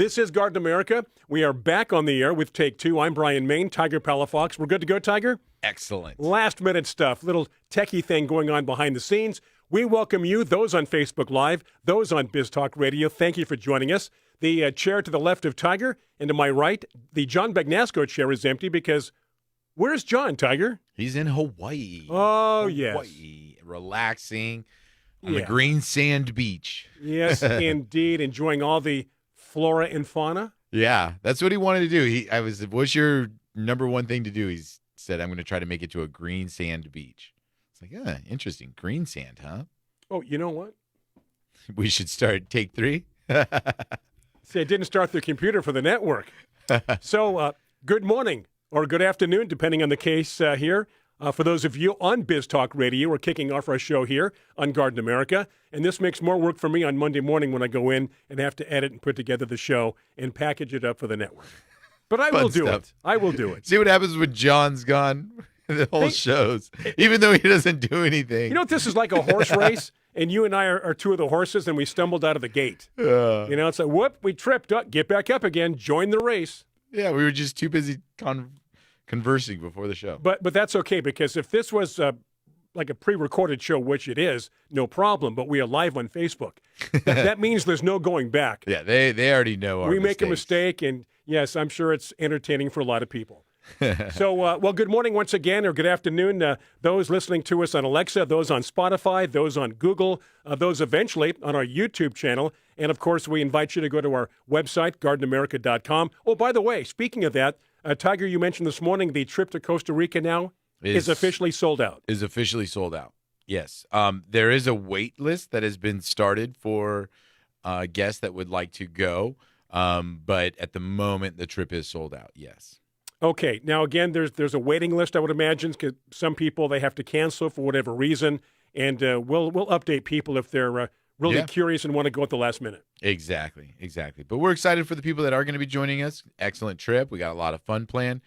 This is Garden America. We are back on the air with Take Two. I'm Brian Main, Tiger Palafox. We're good to go, Tiger? Excellent. Last minute stuff, little techie thing going on behind the scenes. We welcome you, those on Facebook Live, those on Biz Talk Radio. Thank you for joining us. The chair to the left of Tiger and to my right, the John Bagnasco chair is empty because where's John, Tiger? He's in Hawaii. Oh, yes. Hawaii, relaxing on the green sand beach. Yes, indeed, enjoying all the flora and fauna. Yeah, that's what he wanted to do. What's your number one thing to do? He said, I'm going to try to make it to a green sand beach. It's like, yeah, interesting. Green sand, huh? Oh, you know what? We should start Take 3. See, I didn't start the computer for the network. So, good morning or good afternoon, depending on the case here. For those of you on Biz Talk Radio, we're kicking off our show here on Garden America. And this makes more work for me on Monday morning when I go in and have to edit and put together the show and package it up for the network. But I will do it. I will do it. See what happens when John's gone? The whole shows, even though he doesn't do anything. You know what? This is like a horse race, and you and I are two of the horses, and we stumbled out of the gate. You know, it's like, whoop, we tripped up, get back up again, join the race. Yeah, we were just too busy conversing before the show. But that's okay, because if this was like a pre-recorded show, which it is, no problem, but we are live on Facebook. That means there's no going back. Yeah, they already know our We mistakes. make a mistake, and yes, I'm sure it's entertaining for a lot of people. So, well, good morning once again, or good afternoon, those listening to us on Alexa, those on Spotify, those on Google, those eventually on our YouTube channel. And, of course, we invite you to go to our website, gardenamerica.com. Oh, by the way, speaking of that, Tiger, you mentioned this morning the trip to Costa Rica now is officially sold out. Is officially sold out, yes. There is a wait list that has been started for guests that would like to go, but at the moment, the trip is sold out, yes. Okay. Now, again, there's a waiting list, I would imagine, because some people, they have to cancel for whatever reason, and we'll update people if they're really curious and want to go at the last minute. Exactly. But we're excited for the people that are going to be joining us. Excellent trip. We got a lot of fun planned.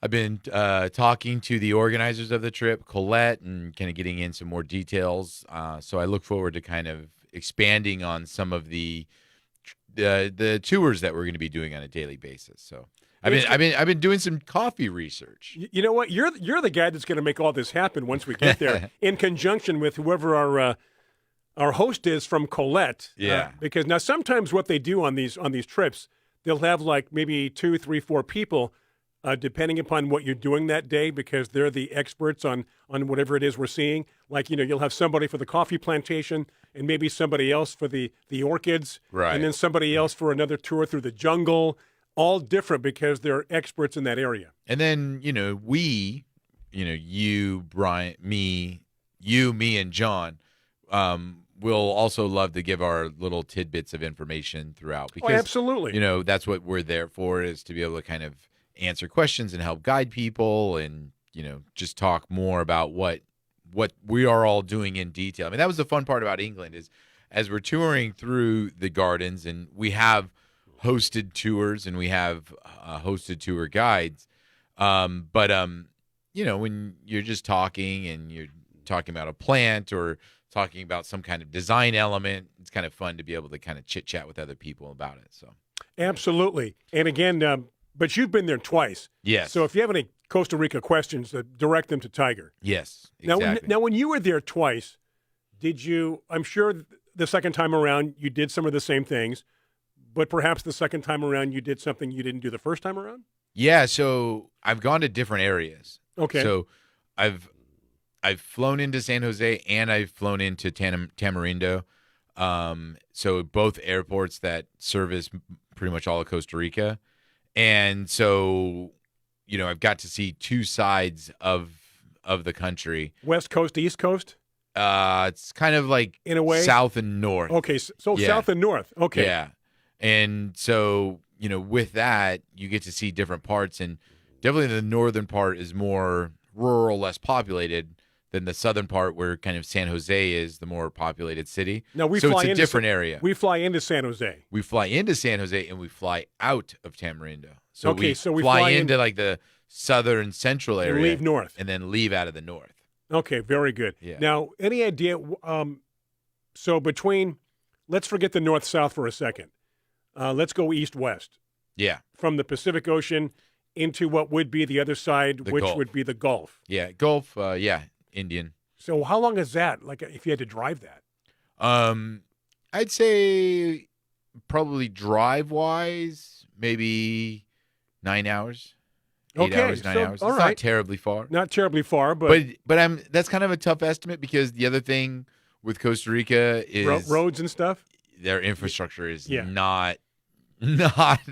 I've been talking to the organizers of the trip, Colette, and kind of getting in some more details. So I look forward to kind of expanding on some of the tours that we're going to be doing on a daily basis. So I've been doing some coffee research. You know what? You're the guy that's going to make all this happen once we get there, in conjunction with whoever our host is from Colette. Yeah. Because now sometimes what they do on these trips, they'll have like maybe 2, 3, 4 people, depending upon what you're doing that day, because they're the experts on whatever it is we're seeing. Like, you know, you'll have somebody for the coffee plantation and maybe somebody else for the orchids. Right. And then somebody else for another tour through the jungle. All different because they're experts in that area. And then, you, Brian, me, and John, we'll also love to give our little tidbits of information throughout. Because, absolutely. That's what we're there for, is to be able to kind of answer questions and help guide people and, just talk more about what we are all doing in detail. I mean, that was the fun part about England, is as we're touring through the gardens, and we have hosted tours and we have hosted tour guides. But when you're just talking and you're talking about a plant or talking about some kind of design element, it's kind of fun to be able to kind of chit chat with other people about it. So absolutely. And again, but you've been there twice. Yes. So if you have any Costa Rica questions, direct them to Tiger. Yes, exactly. Now, when you were there twice, I'm sure the second time around you did some of the same things, but perhaps the second time around you did something you didn't do the first time around? Yeah, so I've gone to different areas. Okay. So I've flown into San Jose and I've flown into Tamarindo. So both airports that service pretty much all of Costa Rica. And so, I've got to see two sides of the country. West Coast, East Coast? It's kind of like in a way south and north. Okay, so yeah. South and north. Okay. Yeah. And so, with that, you get to see different parts, and definitely the northern part is more rural, less populated than the southern part, where kind of San Jose is the more populated city. Now it's a different area. We fly into San Jose. We fly into San Jose and we fly out of Tamarindo. So okay, we fly into like the southern central area, and leave north, and then leave out of the north. Okay, very good. Yeah. Now, any idea? So between, let's forget the north-south for a second. let's go east-west. Yeah. From the Pacific Ocean into what would be the other side, which Gulf. would be the Gulf. Yeah, Gulf, Indian. So how long is that, like, if you had to drive that? I'd say probably drive-wise, maybe 9 hours. 8 hours, 9 hours. All It's right. not terribly far. Not terribly far, but That's kind of a tough estimate because the other thing with Costa Rica is roads and stuff. their infrastructure is Yeah. not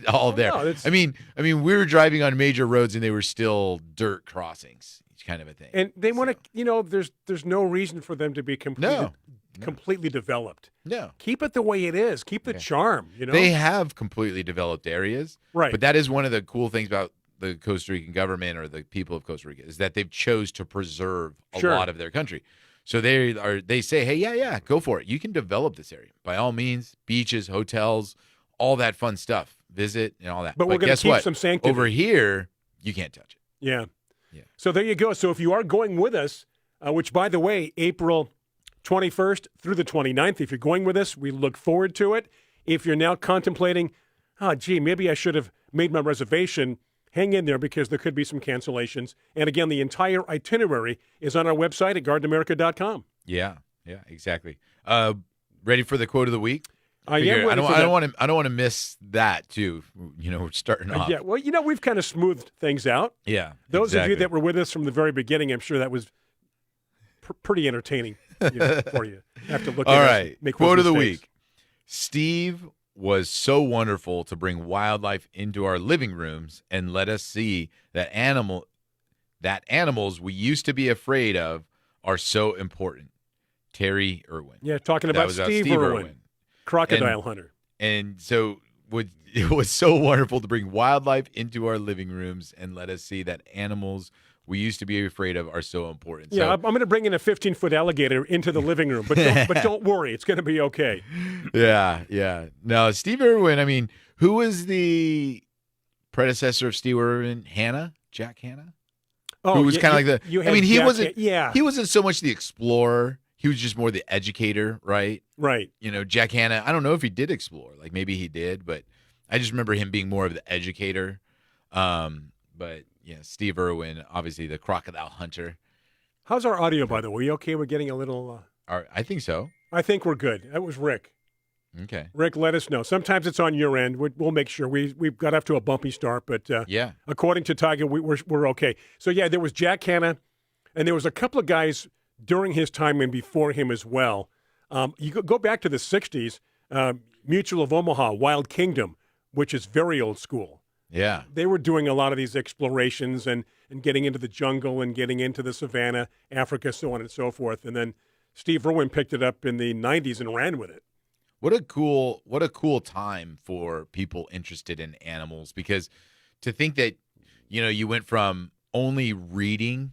all there. No, that's- I mean, we were driving on major roads and they were still dirt crossings, kind of a thing. And they want to, there's no reason for them to be completely developed. No. Keep it the way it is. Keep the charm, They have completely developed areas. Right. But that is one of the cool things about the Costa Rican government or the people of Costa Rica is that they've chose to preserve a lot of their country. So they say, hey, yeah, go for it. You can develop this area. By all means, beaches, hotels, all that fun stuff. Visit and all that. But we're going to keep some sanctity. Over here, you can't touch it. Yeah. Yeah. So there you go. So if you are going with us, which, by the way, April 21st through the 29th, if you're going with us, we look forward to it. If you're now contemplating, maybe I should have made my reservation, hang in there because there could be some cancellations. And again, the entire itinerary is on our website at gardenamerica.com. Yeah, exactly. Ready for the quote of the week? I am. I don't want to miss that too. We're starting off. Yeah. Well, we've kind of smoothed things out. Yeah. Those of you that were with us from the very beginning, I'm sure that was pretty entertaining for you. Have to look at all us right. and make Quote those of the mistakes. week. Steve was so wonderful to bring wildlife into our living rooms and let us see that animals we used to be afraid of are so important. Terry Irwin. Yeah, talking about Steve Irwin. Crocodile hunter. And so it was so wonderful to bring wildlife into our living rooms and let us see that animals we used to be afraid of are so important. Yeah, I'm going to bring in a 15-foot alligator into the living room, but don't worry, it's going to be okay. Yeah. No, Steve Irwin, I mean, who was the predecessor of Steve Irwin? Jack Hanna? Oh, who was kind of like he wasn't so much the explorer. He was just more the educator, right? Right. Jack Hanna, I don't know if he did explore. Like maybe he did, but I just remember him being more of the educator. But yeah, Steve Irwin, obviously the crocodile hunter. How's our audio, by the way? Are you okay? We're getting a little... I think so. I think we're good. That was Rick. Okay. Rick, let us know. Sometimes it's on your end. We'll make sure. We've got off to a bumpy start, but according to Tiger, we're okay. So, yeah, there was Jack Hanna, and there was a couple of guys during his time and before him as well. You go back to the 60s, Mutual of Omaha, Wild Kingdom, which is very old school. Yeah. They were doing a lot of these explorations and getting into the jungle and getting into the savannah, Africa, so on and so forth. And then Steve Irwin picked it up in the 90s and ran with it. What a cool time for people interested in animals, because to think that, you went from only reading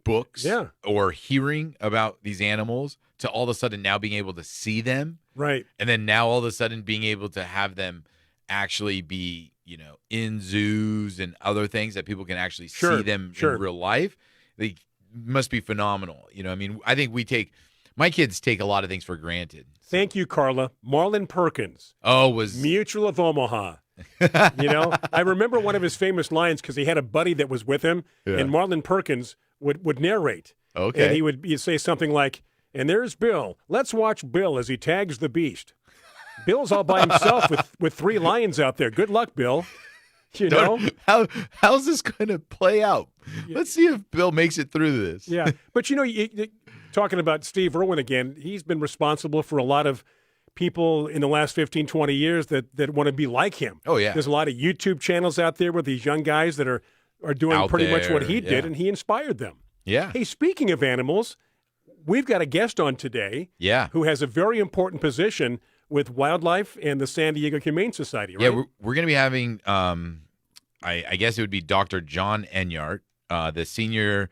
books or hearing about these animals to all of a sudden now being able to see them. Right. And then now all of a sudden being able to have them actually be, in zoos and other things that people can actually see them in real life. They must be phenomenal. I think my kids take a lot of things for granted. Thank you, Carla. Marlon Perkins. Was Mutual of Omaha. I remember one of his famous lines because he had a buddy that was with him, and Marlon Perkins would narrate. Okay. And he'd say something like, "And there's Bill. Let's watch Bill as he tags the beast." Bill's all by himself with 3 lions out there. Good luck, Bill. How's this going to play out? Yeah. Let's see if Bill makes it through this. Yeah, but talking about Steve Irwin again, he's been responsible for a lot of people in the last 15, 20 years that want to be like him. Oh, yeah. There's a lot of YouTube channels out there with these young guys that are doing out pretty there, much what he did, and he inspired them. Yeah. Hey, speaking of animals, we've got a guest on today who has a very important position with wildlife and the San Diego Humane Society, right? Yeah, we're going to be having, I guess it would be Dr. Jon Enyart, the senior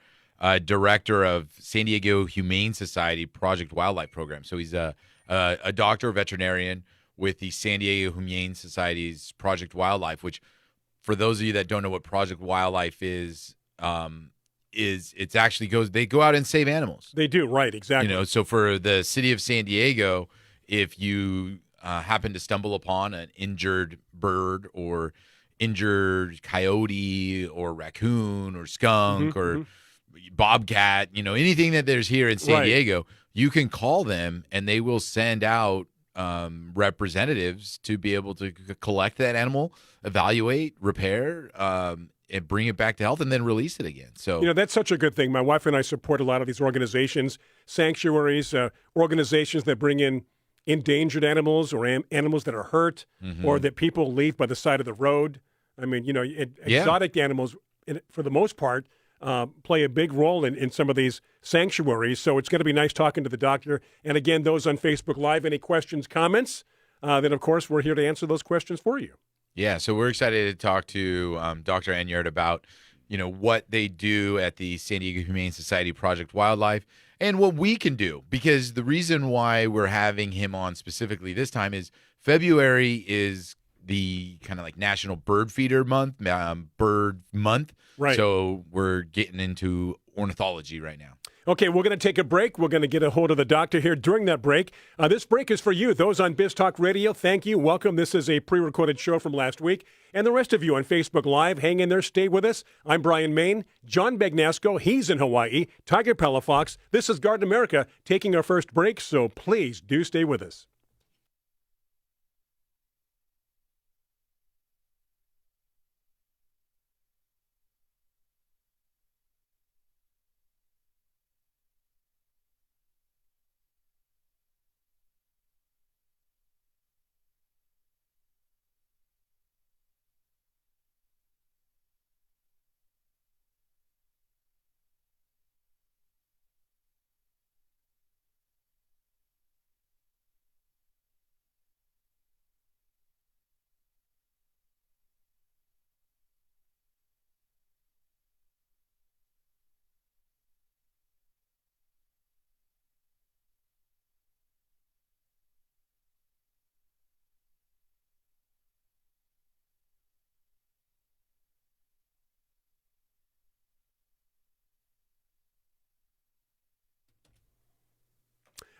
director of San Diego Humane Society Project Wildlife Program. So he's a doctor, veterinarian with the San Diego Humane Society's Project Wildlife, which, for those of you that don't know what Project Wildlife is it's actually they go out and save animals. They do, right, exactly. So for the city of San Diego, if you happen to stumble upon an injured bird or injured coyote or raccoon or skunk or bobcat, anything that there's here in San Right. Diego, you can call them and they will send out representatives to be able to collect that animal, evaluate, repair, and bring it back to health and then release it again. So, That's such a good thing. My wife and I support a lot of these organizations, sanctuaries, organizations that bring in endangered animals or animals that are hurt or that people leave by the side of the road. I mean, exotic animals, for the most part, play a big role in some of these sanctuaries. So it's going to be nice talking to the doctor. And again, those on Facebook Live, any questions, comments, then, of course, we're here to answer those questions for you. Yeah, so we're excited to talk to Dr. Enyart about, what they do at the San Diego Humane Society Project Wildlife and what we can do. Because the reason why we're having him on specifically this time is February is the kind of like National Bird Feeder Month, Bird Month. Right. So we're getting into ornithology right now. Okay, we're going to take a break. We're going to get a hold of the doctor here during that break. This break is for you. Those on Biz Talk Radio, thank you. Welcome. This is a pre-recorded show from last week. And the rest of you on Facebook Live, hang in there. Stay with us. I'm Brian Main. John Begnasco, he's in Hawaii. Tiger Palafox. This is Garden America taking our first break, so please do stay with us.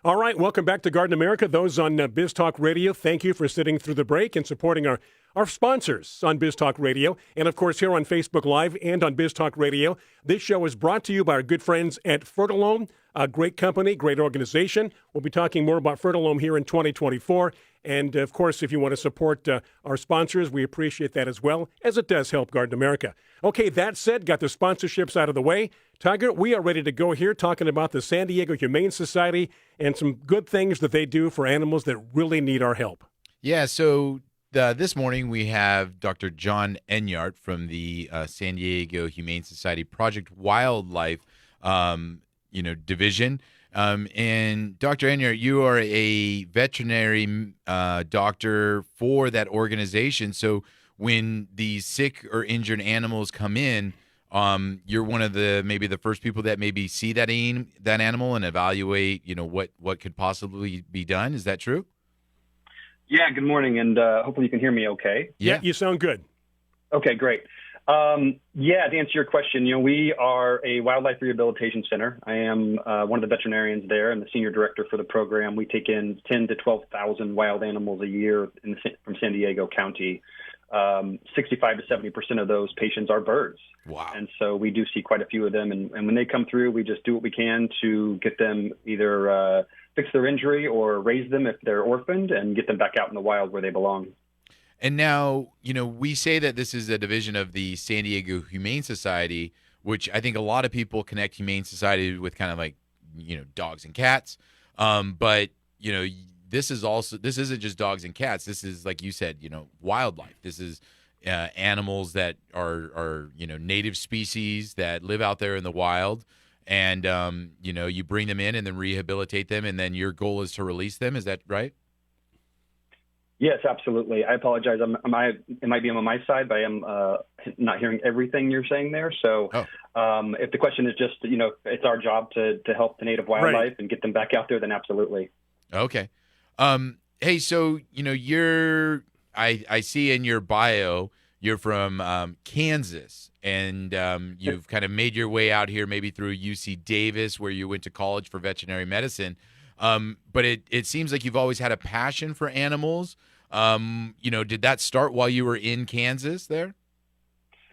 All right, welcome back to Garden America. Those on Biz Talk Radio, thank you for sitting through the break and supporting our sponsors on Biz Talk Radio. And, of course, here on Facebook Live and on Biz Talk Radio. This show is brought to you by our good friends at Fertilome, a great company, great organization. We'll be talking more about Fertilome here in 2024. And, of course, if you want to support our sponsors, we appreciate that as well, as it does help Garden America. Okay, that said, got the sponsorships out of the way. Tiger, we are ready to go here talking about the San Diego Humane Society and some good things that they do for animals that really need our help. Yeah, so this morning we have Dr. Jon Enyart from the San Diego Humane Society Project Wildlife division. And Dr. Enyart, you are a veterinary doctor for that organization. So when these sick or injured animals come in, you're one of maybe the first people that maybe see that animal and evaluate, what could possibly be done. Is that true? Yeah, good morning, and hopefully you can hear me okay. Yeah, you sound good. Okay, great. To answer your question, we are a wildlife rehabilitation center. I am one of the veterinarians there and the senior director for the program. We take in 10 to 12,000 wild animals a year from San Diego County. 65 to 70% of those patients are birds. Wow. And so we do see quite a few of them. And when they come through, we just do what we can to get them either fix their injury or raise them if they're orphaned and get them back out in the wild where they belong. And now, we say that this is a division of the San Diego Humane Society, which I think a lot of people connect Humane Society with kind of like, dogs and cats. But this isn't just dogs and cats. This is, like you said, wildlife. This is animals that are native species that live out there in the wild. And, you bring them in and then rehabilitate them. And then your goal is to release them. Is that right? Yes, absolutely. I apologize. It might be on my side, but I am not hearing everything you're saying there. So if the question is just, it's our job to help the native wildlife and get them back out there, then absolutely. Okay. Hey, so, I see in your bio, you're from Kansas, and you've kind of made your way out here maybe through UC Davis, where you went to college for veterinary medicine. But it seems like you've always had a passion for animals. Did that start while you were in Kansas there?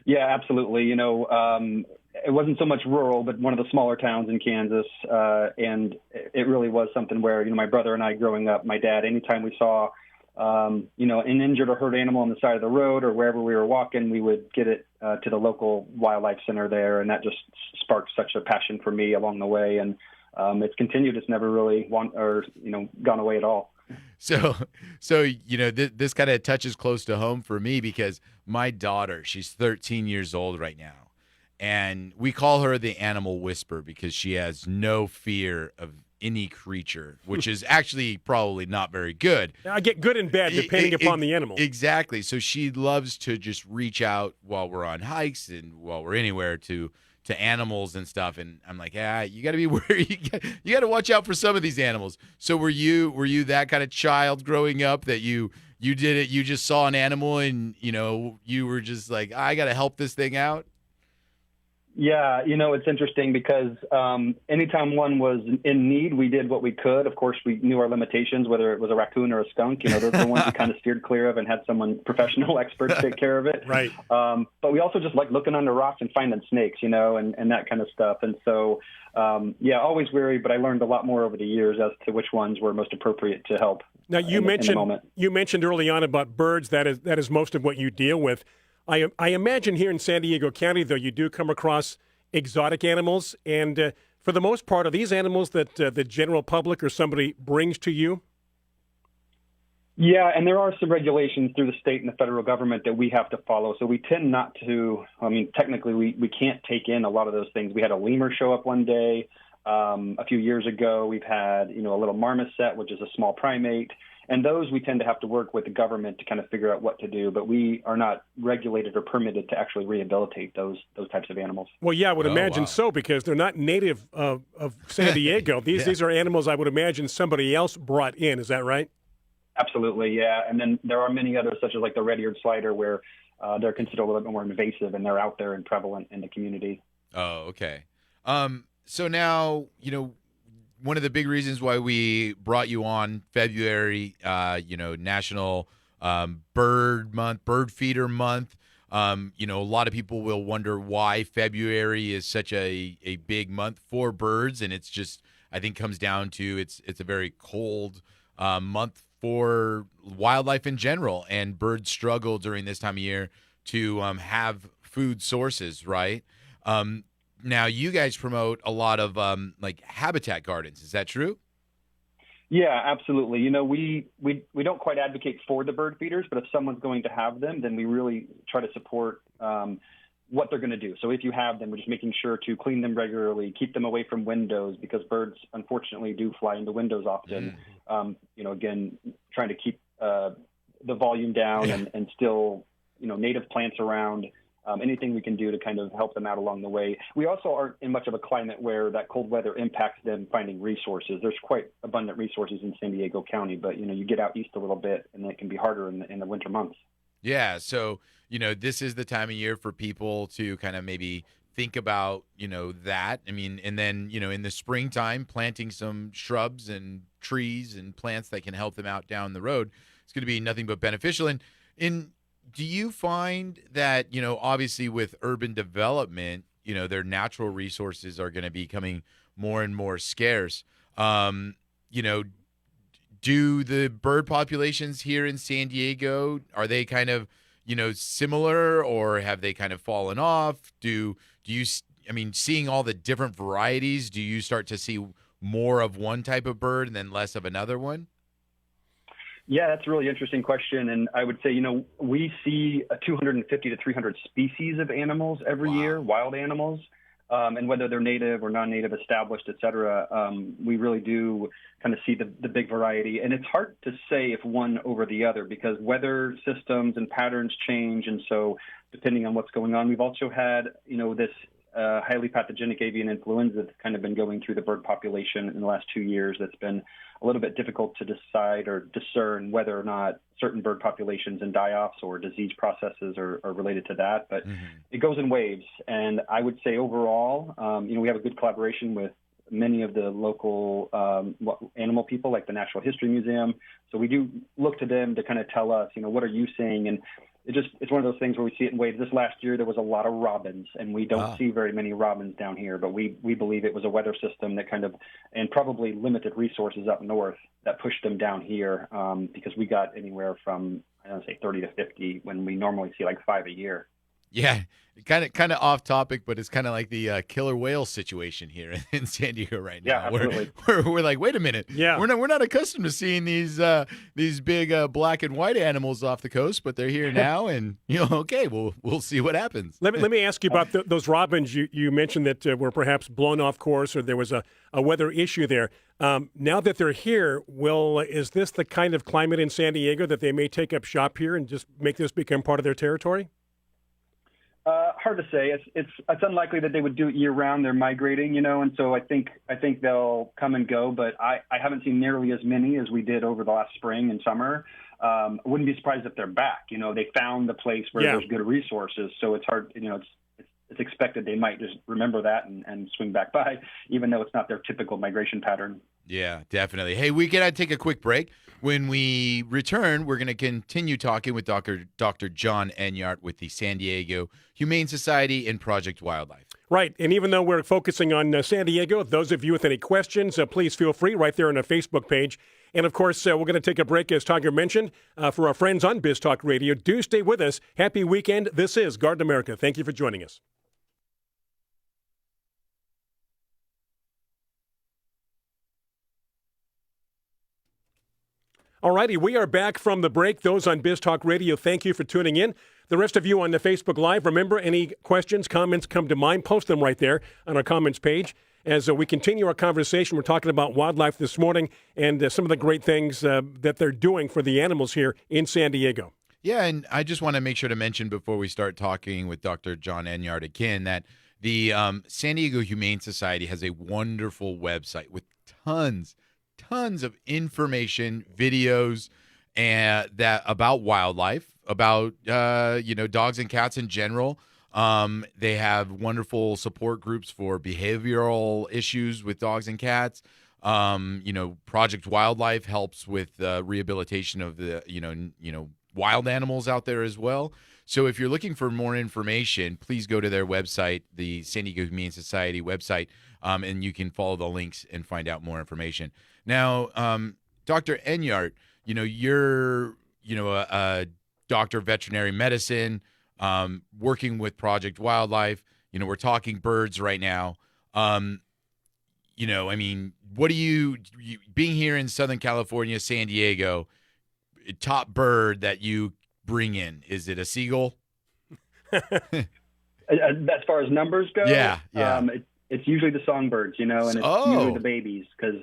Yeah, absolutely. It wasn't so much rural, but one of the smaller towns in Kansas. And it really was something where, my brother and I growing up, my dad, anytime we saw, an injured or hurt animal on the side of the road or wherever we were walking, we would get it to the local wildlife center there. And that just sparked such a passion for me along the way. And it's continued. It's never really gone away at all. So this kind of touches close to home for me because my daughter, she's 13 years old right now, and we call her the animal whisperer because she has no fear of any creature, which is actually probably not very good. I get good and bad depending upon the animal. Exactly. So she loves to just reach out while we're on hikes and while we're anywhere to animals and stuff, and I'm like, you got to be worried. You got to watch out for some of these animals. So were you that kind of child growing up that you did it? You just saw an animal and you were just like, I got to help this thing out. Yeah, it's interesting because anytime one was in need, we did what we could. Of course, we knew our limitations, whether it was a raccoon or a skunk. Those are the ones we kind of steered clear of and had someone professional experts take care of it. Right. But we also just like looking under rocks and finding snakes, and that kind of stuff. And so, always wary, but I learned a lot more over the years as to which ones were most appropriate to help. Now, you mentioned early on about birds. That is most of what you deal with. I imagine here in San Diego County, though, you do come across exotic animals. And for the most part, are these animals that the general public or somebody brings to you? Yeah, and there are some regulations through the state and the federal government that we have to follow. So we tend not to, technically we can't take in a lot of those things. We had a lemur show up one day a few years ago. We've had, a little marmoset, which is a small primate. And those we tend to have to work with the government to kind of figure out what to do, but we are not regulated or permitted to actually rehabilitate those types of animals. Well, yeah, I would imagine so, because they're not native of San Diego. These are animals I would imagine somebody else brought in. Is that right? Absolutely, yeah. And then there are many others, such as like the red-eared slider, where they're considered a little bit more invasive and they're out there and prevalent in the community. Oh, okay. So now, one of the big reasons why we brought you on February, National Bird Month, Bird Feeder Month. A lot of people will wonder why February is such a big month for birds, and it's just, I think, comes down to it's a very cold month for wildlife in general, and birds struggle during this time of year to have food sources, right? Now, you guys promote a lot of habitat gardens. Is that true? Yeah, absolutely. We don't quite advocate for the bird feeders, but if someone's going to have them, then we really try to support what they're going to do. So if you have them, we're just making sure to clean them regularly, keep them away from windows, because birds, unfortunately, do fly into windows often. Again, trying to keep the volume down and still, native plants around. Anything we can do to kind of help them out along the way. We also aren't in much of a climate where that cold weather impacts them finding resources. There's quite abundant resources in San Diego County, but, you get out east a little bit and it can be harder in the winter months. Yeah. So, this is the time of year for people to kind of maybe think about, that. And then, in the springtime, planting some shrubs and trees and plants that can help them out down the road. It's going to be nothing but beneficial. And do you find that, obviously with urban development, their natural resources are going to be becoming more and more scarce? Do the bird populations here in San Diego, are they kind of, similar, or have they kind of fallen off? Do you, seeing all the different varieties, do you start to see more of one type of bird and then less of another one? Yeah, that's a really interesting question. And I would say, we see 250 to 300 species of animals every year, wild animals. And whether they're native or non-native, established, et cetera, we really do kind of see the big variety. And it's hard to say if one over the other, because weather systems and patterns change. And so depending on what's going on, we've also had, this highly pathogenic avian influenza that's kind of been going through the bird population in the last 2 years. That's been a little bit difficult to decide or discern whether or not certain bird populations and die-offs or disease processes are related to that. But it goes in waves. And I would say overall, we have a good collaboration with many of the local animal people, like the Natural History Museum. So we do look to them to kind of tell us, what are you seeing? And it's one of those things where we see it in waves. This last year, there was a lot of robins, and we don't see very many robins down here, but we believe it was a weather system that and probably limited resources up north that pushed them down here, because we got anywhere from, I don't say 30 to 50 when we normally see like 5 a year. Yeah, kind of off topic, but it's kind of like the killer whale situation here in San Diego right now. Yeah, absolutely. We're like, wait a minute. Yeah. We're not accustomed to seeing these big black and white animals off the coast, but they're here now, and okay, we'll see what happens. Let me ask you about those robins. You mentioned that were perhaps blown off course, or there was a weather issue there. Now that they're here, is this the kind of climate in San Diego that they may take up shop here and just make this become part of their territory? Hard to say. It's unlikely that they would do it year round. They're migrating, and so I think they'll come and go. But I haven't seen nearly as many as we did over the last spring and summer. I wouldn't be surprised if they're back. They found the place where there's good resources, so it's hard. It's expected they might just remember that and swing back by, even though it's not their typical migration pattern. Yeah, definitely. Hey, we got to take a quick break. When we return, we're going to continue talking with Dr. Jon Enyart with the San Diego Humane Society and Project Wildlife. Right. And even though we're focusing on San Diego, those of you with any questions, please feel free right there on the Facebook page. And, of course, we're going to take a break, as Tiger mentioned, for our friends on Biz Talk Radio. Do stay with us. Happy weekend. This is Garden America. Thank you for joining us. All righty, we are back from the break. Those on Biz Talk Radio, thank you for tuning in. The rest of you on the Facebook Live, remember, any questions, comments come to mind, post them right there on our comments page. As we continue our conversation, we're talking about wildlife this morning and some of the great things that they're doing for the animals here in San Diego. Yeah, and I just want to make sure to mention before we start talking with Dr. Jon Enyart again that the San Diego Humane Society has a wonderful website with tons of information, videos, and that about wildlife, about dogs and cats in general. They have wonderful support groups for behavioral issues with dogs and cats. Project Wildlife helps with rehabilitation of the wild animals out there as well. So if you're looking for more information, please go to their website, the San Diego Humane Society website, and you can follow the links and find out more information. Now, Dr. Enyart, you're a doctor of veterinary medicine, working with Project Wildlife. We're talking birds right now. What do you being here in Southern California, San Diego, top bird that you bring in? Is it a seagull? As far as numbers go, yeah. It's usually the songbirds, and it's usually the babies, because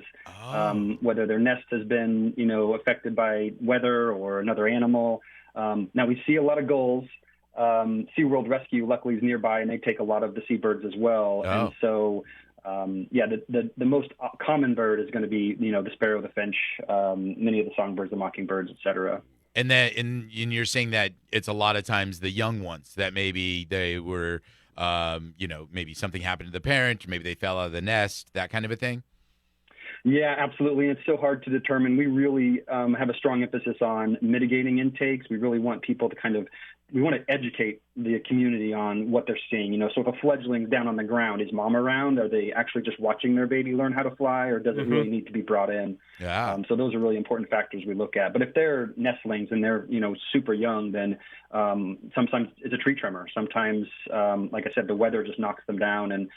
whether their nest has been, affected by weather or another animal. Now we see a lot of gulls. SeaWorld Rescue luckily is nearby, and they take a lot of the seabirds as well. Oh. And so, the most common bird is going to be, the sparrow, the finch, many of the songbirds, the mockingbirds, et cetera. And you're saying that it's a lot of times the young ones that maybe they were, maybe something happened to the parent, or maybe they fell out of the nest, that kind of a thing? Yeah, absolutely. It's so hard to determine. We really have a strong emphasis on mitigating intakes. We really want people to we want to educate the community on what they're seeing. So if a fledgling's down on the ground, is mom around? Are they actually just watching their baby learn how to fly, or does it really need to be brought in? Yeah. So those are really important factors we look at. But if they're nestlings and they're, super young, then sometimes it's a tree tremor. Sometimes, like I said, the weather just knocks them down. And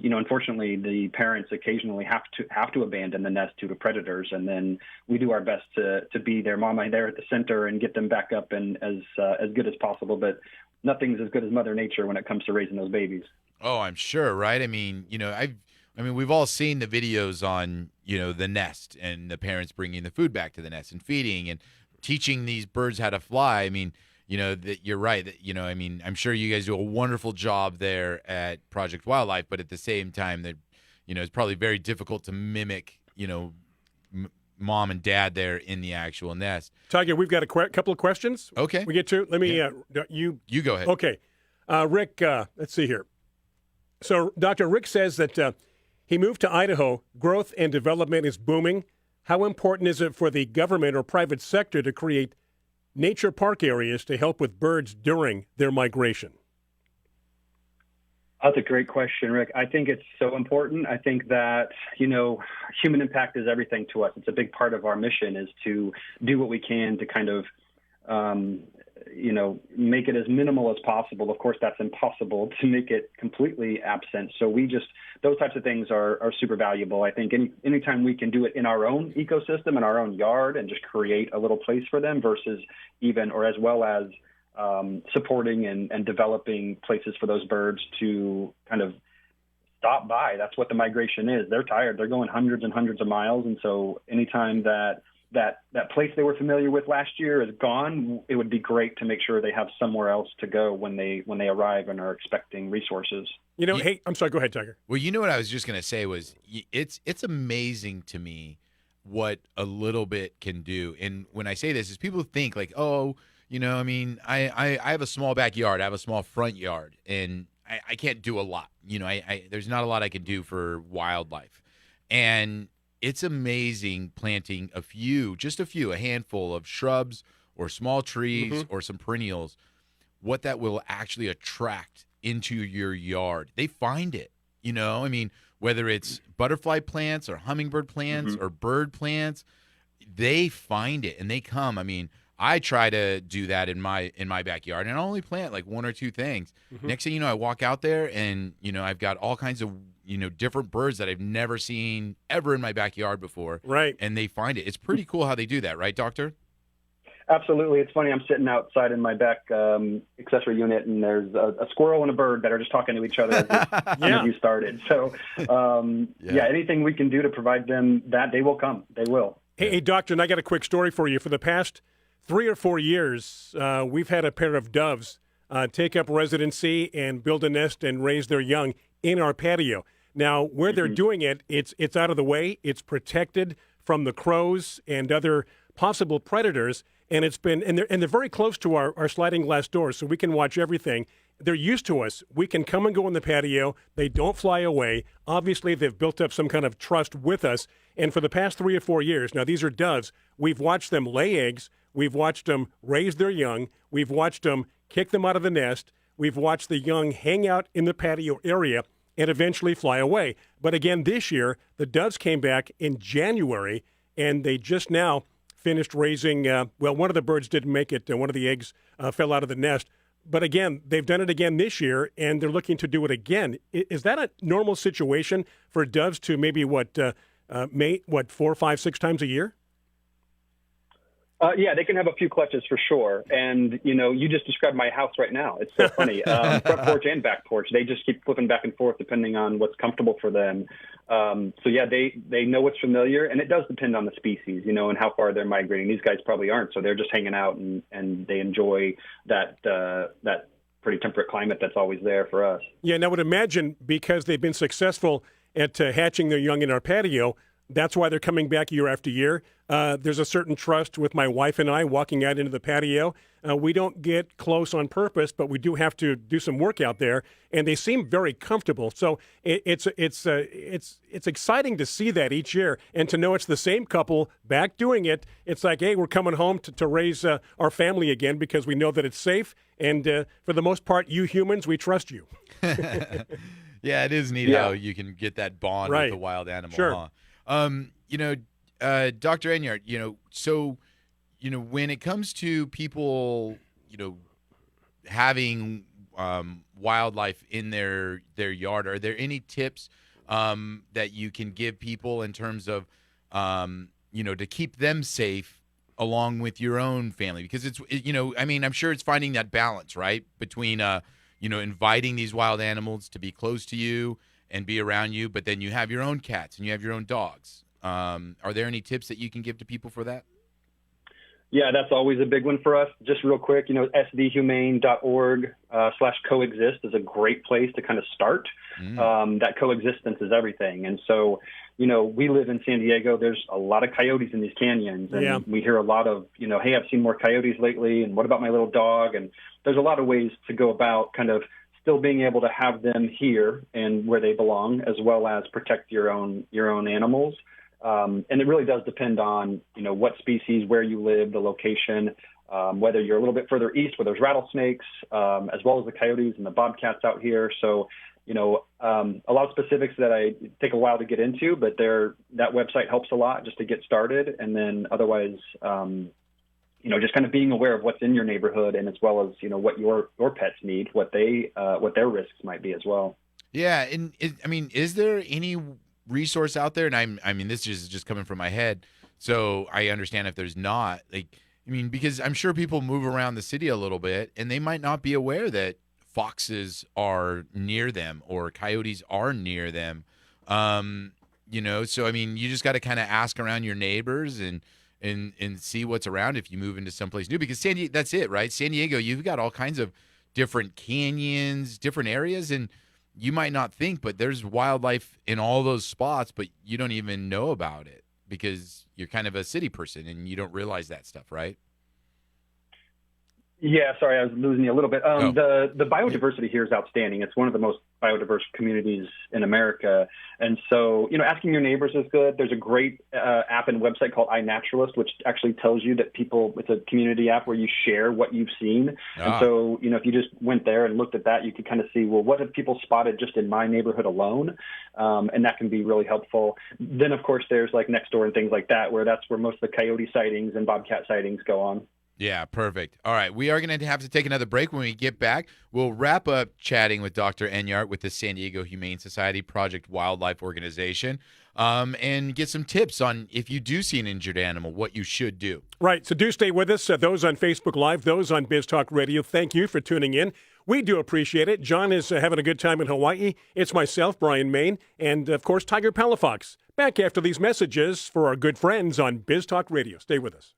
unfortunately, the parents occasionally have to abandon the nest due to predators. And then we do our best to be their mama there at the center and get them back up and as good as possible. But nothing's as good as Mother Nature when it comes to raising those babies. Oh, I'm sure, right? We've all seen the videos on, the nest and the parents bringing the food back to the nest and feeding and teaching these birds how to fly. That you're right. That, I'm sure you guys do a wonderful job there at Project Wildlife, but at the same time that, it's probably very difficult to mimic, mom and dad there in the actual nest. Tiger, we've got a couple of questions. Okay. We get to. Let me, you go ahead. Okay. Rick, let's see here. So Dr. Rick says that He moved to Idaho. Growth and development is booming. How important is it for the government or private sector to create nature park areas to help with birds during their migration? That's a great question, Rick. I think it's so important. I think that, human impact is everything to us. It's a big part of our mission is to do what we can to kind of, make it as minimal as possible. Of course, that's impossible to make it completely absent. So those types of things are super valuable. I think anytime we can do it in our own ecosystem, in our own yard, and just create a little place for them versus as well as supporting and developing places for those birds to kind of stop by. That's what the migration is. They're tired. They're going hundreds and hundreds of miles. And so anytime that place they were familiar with last year is gone, it would be great to make sure they have somewhere else to go when they arrive and are expecting resources. Hey, I'm sorry. Go ahead, Tiger. Well, what I was just going to say was it's amazing to me what a little bit can do. And when I say this is people think like, oh, I have a small backyard. I have a small front yard, and I can't do a lot. There's not a lot I can do for wildlife. And it's amazing planting a handful of shrubs or small trees or some perennials, what that will actually attract into your yard. They find it, whether it's butterfly plants or hummingbird plants or bird plants, they find it and they come. I try to do that in my backyard, and I only plant like one or two things. Next thing you know, I walk out there and, I've got all kinds of, different birds that I've never seen ever in my backyard before. Right. And they find it. It's pretty cool how they do that. Right, Doctor? Absolutely. It's funny. I'm sitting outside in my back accessory unit, and there's a squirrel and a bird that are just talking to each other as this interview started. So, anything we can do to provide them that, they will come. They will. Hey, Doctor, and I got a quick story for you. For the past 3 or 4 years, we've had a pair of doves take up residency and build a nest and raise their young in our patio. Now, where they're doing it, it's out of the way. It's protected from the crows and other possible predators, and they're very close to our sliding glass doors, so we can watch everything. They're used to us. We can come and go on the patio. They don't fly away. Obviously, they've built up some kind of trust with us. And for the past 3 or 4 years, now these are doves, we've watched them lay eggs. We've watched them raise their young. We've watched them kick them out of the nest. We've watched the young hang out in the patio area and eventually fly away. But again, this year, the doves came back in January, and they just now finished raising, one of the birds didn't make it. One of the eggs fell out of the nest. But again, they've done it again this year, and they're looking to do it again. Is that a normal situation for doves to maybe mate 4, 5, 6 times a year? They can have a few clutches for sure. And, you just described my house right now. It's so funny. Front porch and back porch, they just keep flipping back and forth depending on what's comfortable for them. They know what's familiar, and it does depend on the species, and how far they're migrating. These guys probably aren't, so they're just hanging out and they enjoy that pretty temperate climate that's always there for us. Yeah, and I would imagine because they've been successful at hatching their young in our patio, that's why they're coming back year after year. There's a certain trust with my wife and I walking out into the patio. We don't get close on purpose, but we do have to do some work out there, and they seem very comfortable. So it's exciting to see that each year, and to know it's the same couple back doing it. It's like, hey, we're coming home to raise our family again because we know that it's safe, and for the most part, you humans, we trust you. Yeah, it is neat how you can get that bond with the wild animal. Sure. Huh? Dr. Enyart, so, when it comes to people, having wildlife in their yard, are there any tips that you can give people in terms of, to keep them safe along with your own family? Because I'm sure it's finding that balance, right, between, inviting these wild animals to be close to you and be around you, but then you have your own cats and you have your own dogs. Are there any tips that you can give to people for that? Yeah, that's always a big one for us. Just real quick, sdhumane.org/coexist is a great place to kind of start. That coexistence is everything. And so, we live in San Diego. There's a lot of coyotes in these canyons. And we hear a lot of, hey, I've seen more coyotes lately. And what about my little dog? And there's a lot of ways to go about kind of still being able to have them here and where they belong, as well as protect your own animals. And it really does depend on, what species, where you live, the location, whether you're a little bit further east where there's rattlesnakes, as well as the coyotes and the bobcats out here. So, a lot of specifics that I take a while to get into, but that website helps a lot just to get started. And then otherwise, just kind of being aware of what's in your neighborhood, and as well as, what your pets need, what their risks might be as well. Yeah. And is there any resource out there? And I mean, this is just coming from my head, so I understand if there's not, because I'm sure people move around the city a little bit and they might not be aware that foxes are near them or coyotes are near them. So, you just got to kind of ask around your neighbors and see what's around if you move into someplace new, because San Diego, that's it, right? San Diego, you've got all kinds of different canyons, different areas, and you might not think, but there's wildlife in all those spots, but you don't even know about it because you're kind of a city person and you don't realize that stuff, right? Yeah, sorry, I was losing you a little bit. The biodiversity here is outstanding. It's one of the most biodiverse communities in America. And so, asking your neighbors is good. There's a great app and website called iNaturalist, which actually tells you that it's a community app where you share what you've seen. And so, if you just went there and looked at that, you could kind of see, well, what have people spotted just in my neighborhood alone? And that can be really helpful. Then, of course, there's like Nextdoor and things like that, that's where most of the coyote sightings and bobcat sightings go on. Yeah, perfect. All right, we are going to have to take another break. When we get back, we'll wrap up chatting with Dr. Enyart with the San Diego Humane Society Project Wildlife Organization, and get some tips on if you do see an injured animal, what you should do. Right, so do stay with us. Those on Facebook Live, those on Biz Talk Radio, thank you for tuning in. We do appreciate it. John is having a good time in Hawaii. It's myself, Brian Main, and, of course, Tiger Palafox. Back after these messages for our good friends on Biz Talk Radio. Stay with us.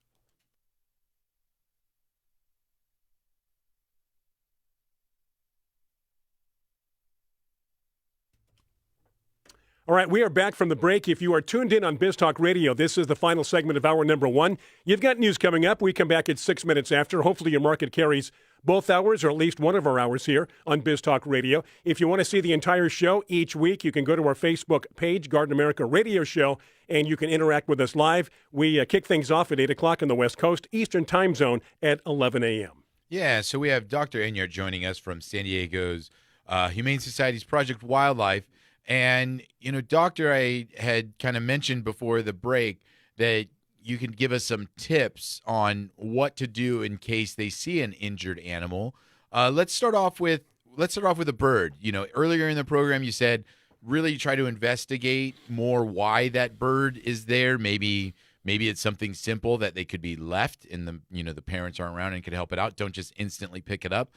All right, we are back from the break. If you are tuned in on Biz Talk Radio, this is the final segment of hour number one. You've got news coming up. We come back at 6 minutes after. Hopefully your market carries both hours or at least one of our hours here on Biz Talk Radio. If you want to see the entire show each week, you can go to our Facebook page, Garden America Radio Show, and you can interact with us live. We kick things off at 8 o'clock on the West Coast, Eastern Time Zone at 11 a.m. Yeah, so we have Dr. Enyart joining us from San Diego's Humane Society's Project Wildlife. And, Doctor, I had kind of mentioned before the break that you can give us some tips on what to do in case they see an injured animal. Let's start off with a bird. Earlier in the program, you said really try to investigate more why that bird is there. Maybe it's something simple that they could be left and the parents aren't around and could help it out. Don't just instantly pick it up.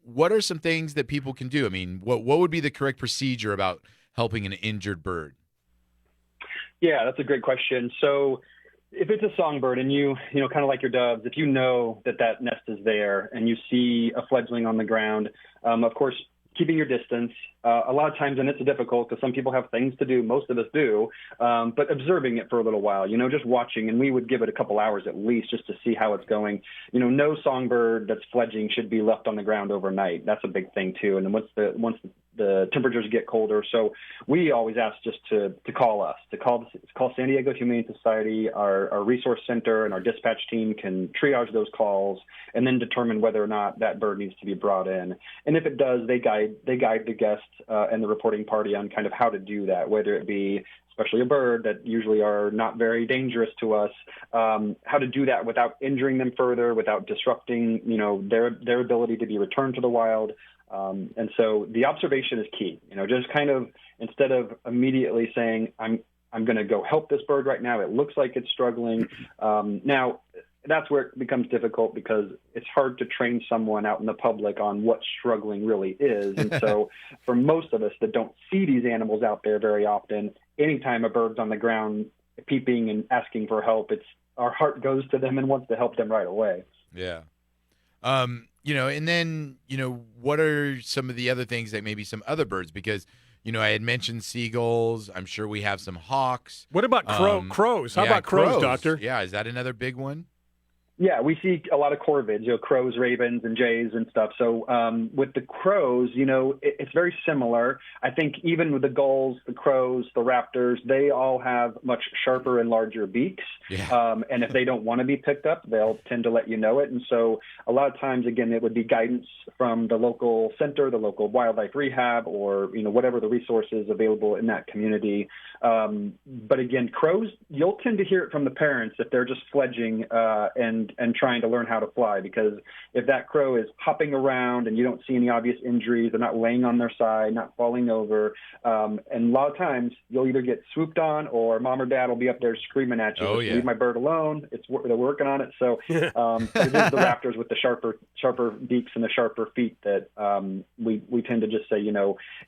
What are some things that people can do? What would be the correct procedure about helping an injured bird? Yeah, that's a great question. So if it's a songbird and you kind of like your doves, if you know that nest is there and you see a fledgling on the ground, of course, keeping your distance. A lot of times, and it's difficult because some people have things to do, most of us do, but observing it for a little while, just watching, and we would give it a couple hours at least just to see how it's going. No songbird that's fledging should be left on the ground overnight. That's a big thing too. And then once the temperatures get colder, so we always ask just to call us, to call San Diego Humane Society. Our resource center and our dispatch team can triage those calls and then determine whether or not that bird needs to be brought in. And if it does, they guide the guest and the reporting party on kind of how to do that, whether it be especially a bird that usually are not very dangerous to us, how to do that without injuring them further, without disrupting, their ability to be returned to the wild. And so the observation is key, just kind of instead of immediately saying, I'm going to go help this bird right now. It looks like it's struggling. Now, that's where it becomes difficult because it's hard to train someone out in the public on what struggling really is. And so for most of us that don't see these animals out there very often, anytime a bird's on the ground peeping and asking for help, our heart goes to them and wants to help them right away. Yeah. And then, what are some of the other things that maybe some other birds, because, I had mentioned seagulls. I'm sure we have some hawks. What about crows? How about crows, Doctor? Yeah. Is that another big one? Yeah, we see a lot of corvids, crows, ravens, and jays and stuff. So with the crows, it's very similar. I think even with the gulls, the crows, the raptors, they all have much sharper and larger beaks. Yeah. And if they don't want to be picked up, they'll tend to let you know it. And so a lot of times, again, it would be guidance from the local center, the local wildlife rehab, or whatever the resources available in that community. But again, crows, you'll tend to hear it from the parents if they're just fledging and trying to learn how to fly, because if that crow is hopping around and you don't see any obvious injuries, they're not laying on their side, not falling over, and a lot of times you'll either get swooped on or mom or dad will be up there screaming at you, leave my bird alone, they're working on it. So it is the raptors with the sharper beaks and the sharper feet that we tend to just say,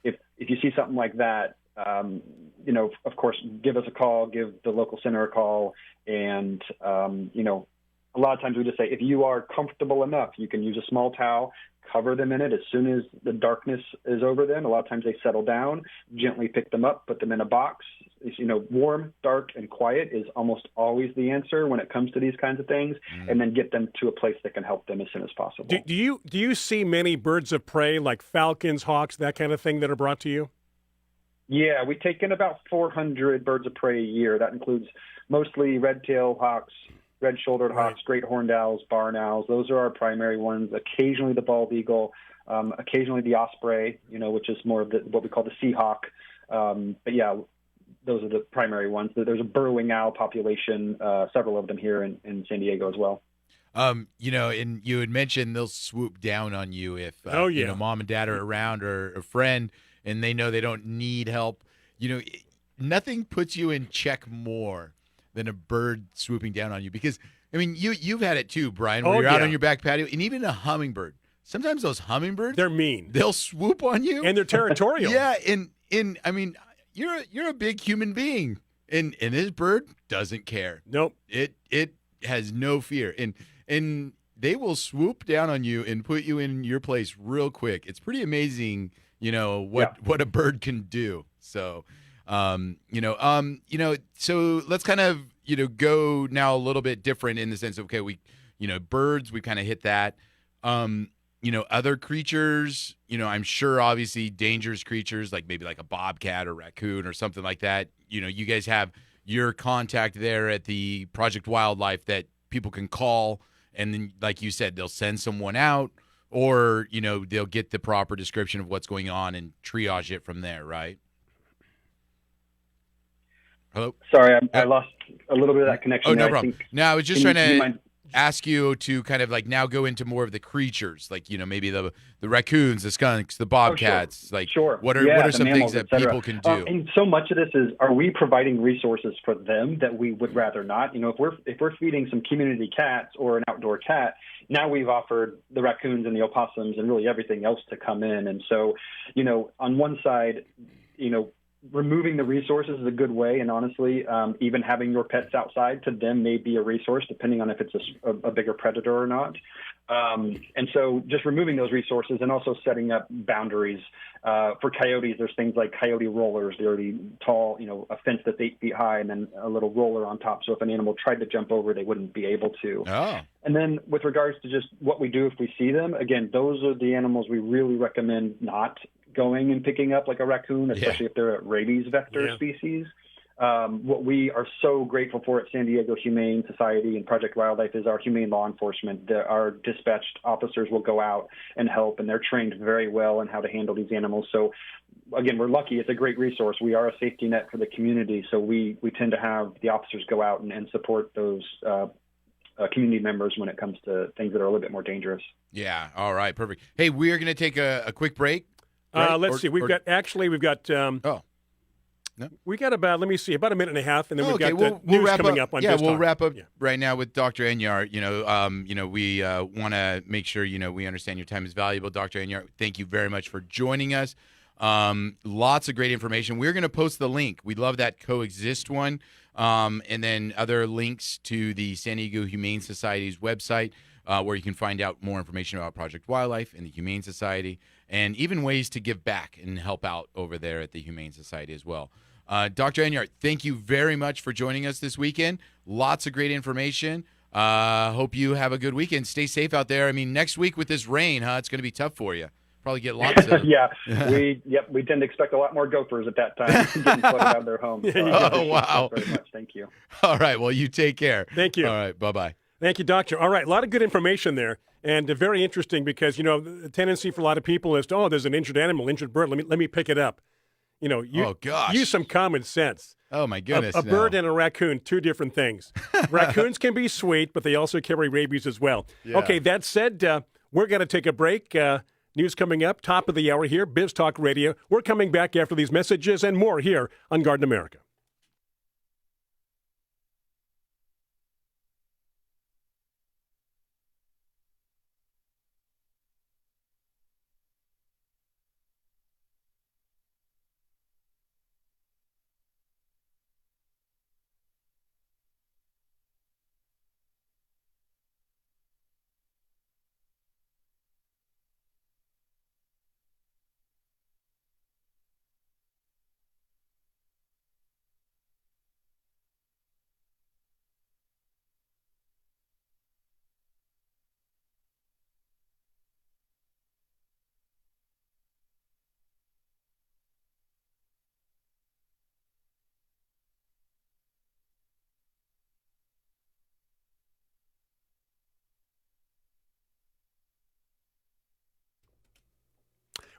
if you see something like that, of course, give us a call, give the local center a call, and a lot of times we just say, if you are comfortable enough, you can use a small towel, cover them in it. As soon as the darkness is over them, a lot of times they settle down, gently pick them up, put them in a box. Warm, dark, and quiet is almost always the answer when it comes to these kinds of things, and then get them to a place that can help them as soon as possible. Do you see many birds of prey like falcons, hawks, that kind of thing that are brought to you? Yeah, we take in about 400 birds of prey a year. That includes mostly red-tailed hawks, red-shouldered hawks, great horned owls, barn owls. Those are our primary ones. Occasionally the bald eagle, occasionally the osprey, which is more of what we call the sea hawk. But yeah, those are the primary ones. There's a burrowing owl population, several of them here in San Diego as well. And you had mentioned they'll swoop down on you if mom and dad are around or a friend and they know they don't need help. Nothing puts you in check more than a bird swooping down on you, because you've had it too, Brian, where you're out on your back patio, and even a hummingbird. Sometimes those hummingbirds, they're mean. They'll swoop on you, and they're territorial. Yeah, you're a big human being, and this bird doesn't care. Nope. It has no fear, and they will swoop down on you and put you in your place real quick. It's pretty amazing, what a bird can do. So. So let's kind of, go now a little bit different in the sense of, okay, birds, we kind of hit that. Other creatures, I'm sure obviously dangerous creatures, like maybe like a bobcat or raccoon or something like that. You guys have your contact there at the Project Wildlife that people can call. And then, like you said, they'll send someone out, or, they'll get the proper description of what's going on and triage it from there, right? Hello? Sorry, I lost a little bit of that connection. Oh, no problem. No, I was just trying to ask you to kind of like now go into more of the creatures, like, maybe the raccoons, the skunks, the bobcats. Sure. What are some things that people can do? And so much of this is, are we providing resources for them that we would rather not? If we're feeding some community cats or an outdoor cat, now we've offered the raccoons and the opossums and really everything else to come in. And so, on one side, removing the resources is a good way, and honestly, even having your pets outside to them may be a resource, depending on if it's a bigger predator or not. And so just removing those resources and also setting up boundaries. For coyotes, there's things like coyote rollers. They're already tall, a fence that's 8 feet high and then a little roller on top. So if an animal tried to jump over, they wouldn't be able to. Oh. And then with regards to just what we do if we see them, again, those are the animals we really recommend not going and picking up, like a raccoon, especially if they're a rabies vector species. What we are so grateful for at San Diego Humane Society and Project Wildlife is our humane law enforcement. Our dispatched officers will go out and help, and they're trained very well in how to handle these animals. So, again, we're lucky. It's a great resource. We are a safety net for the community, so we tend to have the officers go out and support those community members when it comes to things that are a little bit more dangerous. Yeah. All right. Perfect. Hey, we are going to take a quick break. Right? Let's see. We've got. We got about a minute and a half, and then we've got the news coming up on. Yeah, we'll wrap up right now with Dr. Enyart. We want to make sure we understand your time is valuable, Dr. Enyart. Thank you very much for joining us. Lots of great information. We're going to post the link. We love that coexist one, and then other links to the San Diego Humane Society's website, where you can find out more information about Project Wildlife and the Humane Society, and even ways to give back and help out over there at the Humane Society as well. Dr. Enyart, thank you very much for joining us this weekend. Lots of great information. Hope you have a good weekend. Stay safe out there. I mean, next week with this rain, it's going to be tough for you. Probably get lots of. Yeah, we tend to expect a lot more gophers at that time getting flooded out of their homes. Oh, wow. Very much. Thank you. All right. Well, you take care. Thank you. All right. Bye-bye. Thank you, Doctor. All right, a lot of good information there, and very interesting because, the tendency for a lot of people is to, there's an injured animal, injured bird, let me pick it up. Oh, gosh. Use some common sense. Oh, my goodness. A bird and a raccoon, two different things. Raccoons can be sweet, but they also carry rabies as well. Yeah. Okay, that said, we're going to take a break. News coming up, top of the hour here, Biz Talk Radio. We're coming back after these messages and more here on Garden America.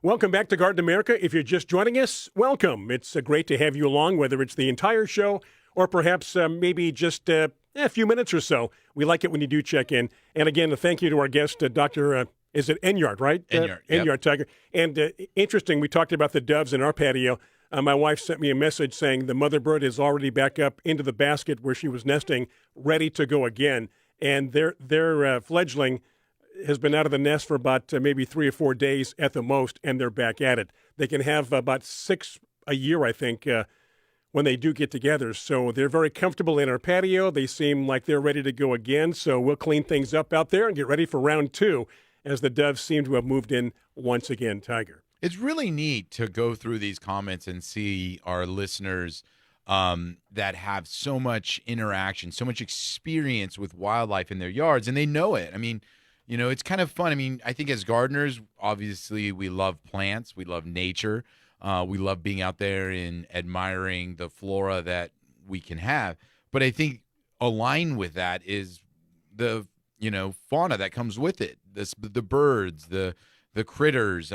Welcome back to Garden America. If you're just joining us, welcome. It's great to have you along, whether it's the entire show or perhaps maybe just a few minutes or so. We like it when you do check in. And again, a thank you to our guest, Dr. Is it Enyart, right? Enyart, Enyart, Tiger. And interesting, we talked about the doves in our patio. My wife sent me a message saying the mother bird is already back up into the basket where she was nesting, ready to go again. And their fledgling has been out of the nest for about maybe 3 or 4 days at the most, and they're back at it. They can have about 6 a year, I think, when they do get together. So they're very comfortable in our patio. They seem like they're ready to go again. So we'll clean things up out there and get ready for round 2 as the doves seem to have moved in once again, Tiger. It's really neat to go through these comments and see our listeners that have so much interaction, so much experience with wildlife in their yards, and they know it. I mean, it's kind of fun. I mean, I think as gardeners, obviously, we love plants. We love nature. We love being out there and admiring the flora that we can have. But I think aligned with that is the, fauna that comes with it. The birds, the critters.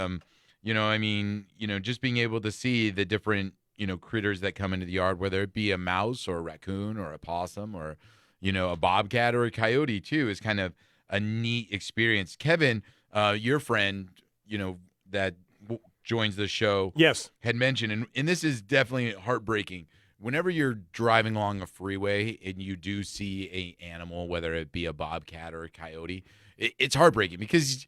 Just being able to see the different, critters that come into the yard, whether it be a mouse or a raccoon or a possum or, a bobcat or a coyote too, is kind of a neat experience. Kevin, your friend, that joins the show, yes, had mentioned, and this is definitely heartbreaking. Whenever you're driving along a freeway and you do see a animal, whether it be a bobcat or a coyote, it's heartbreaking because,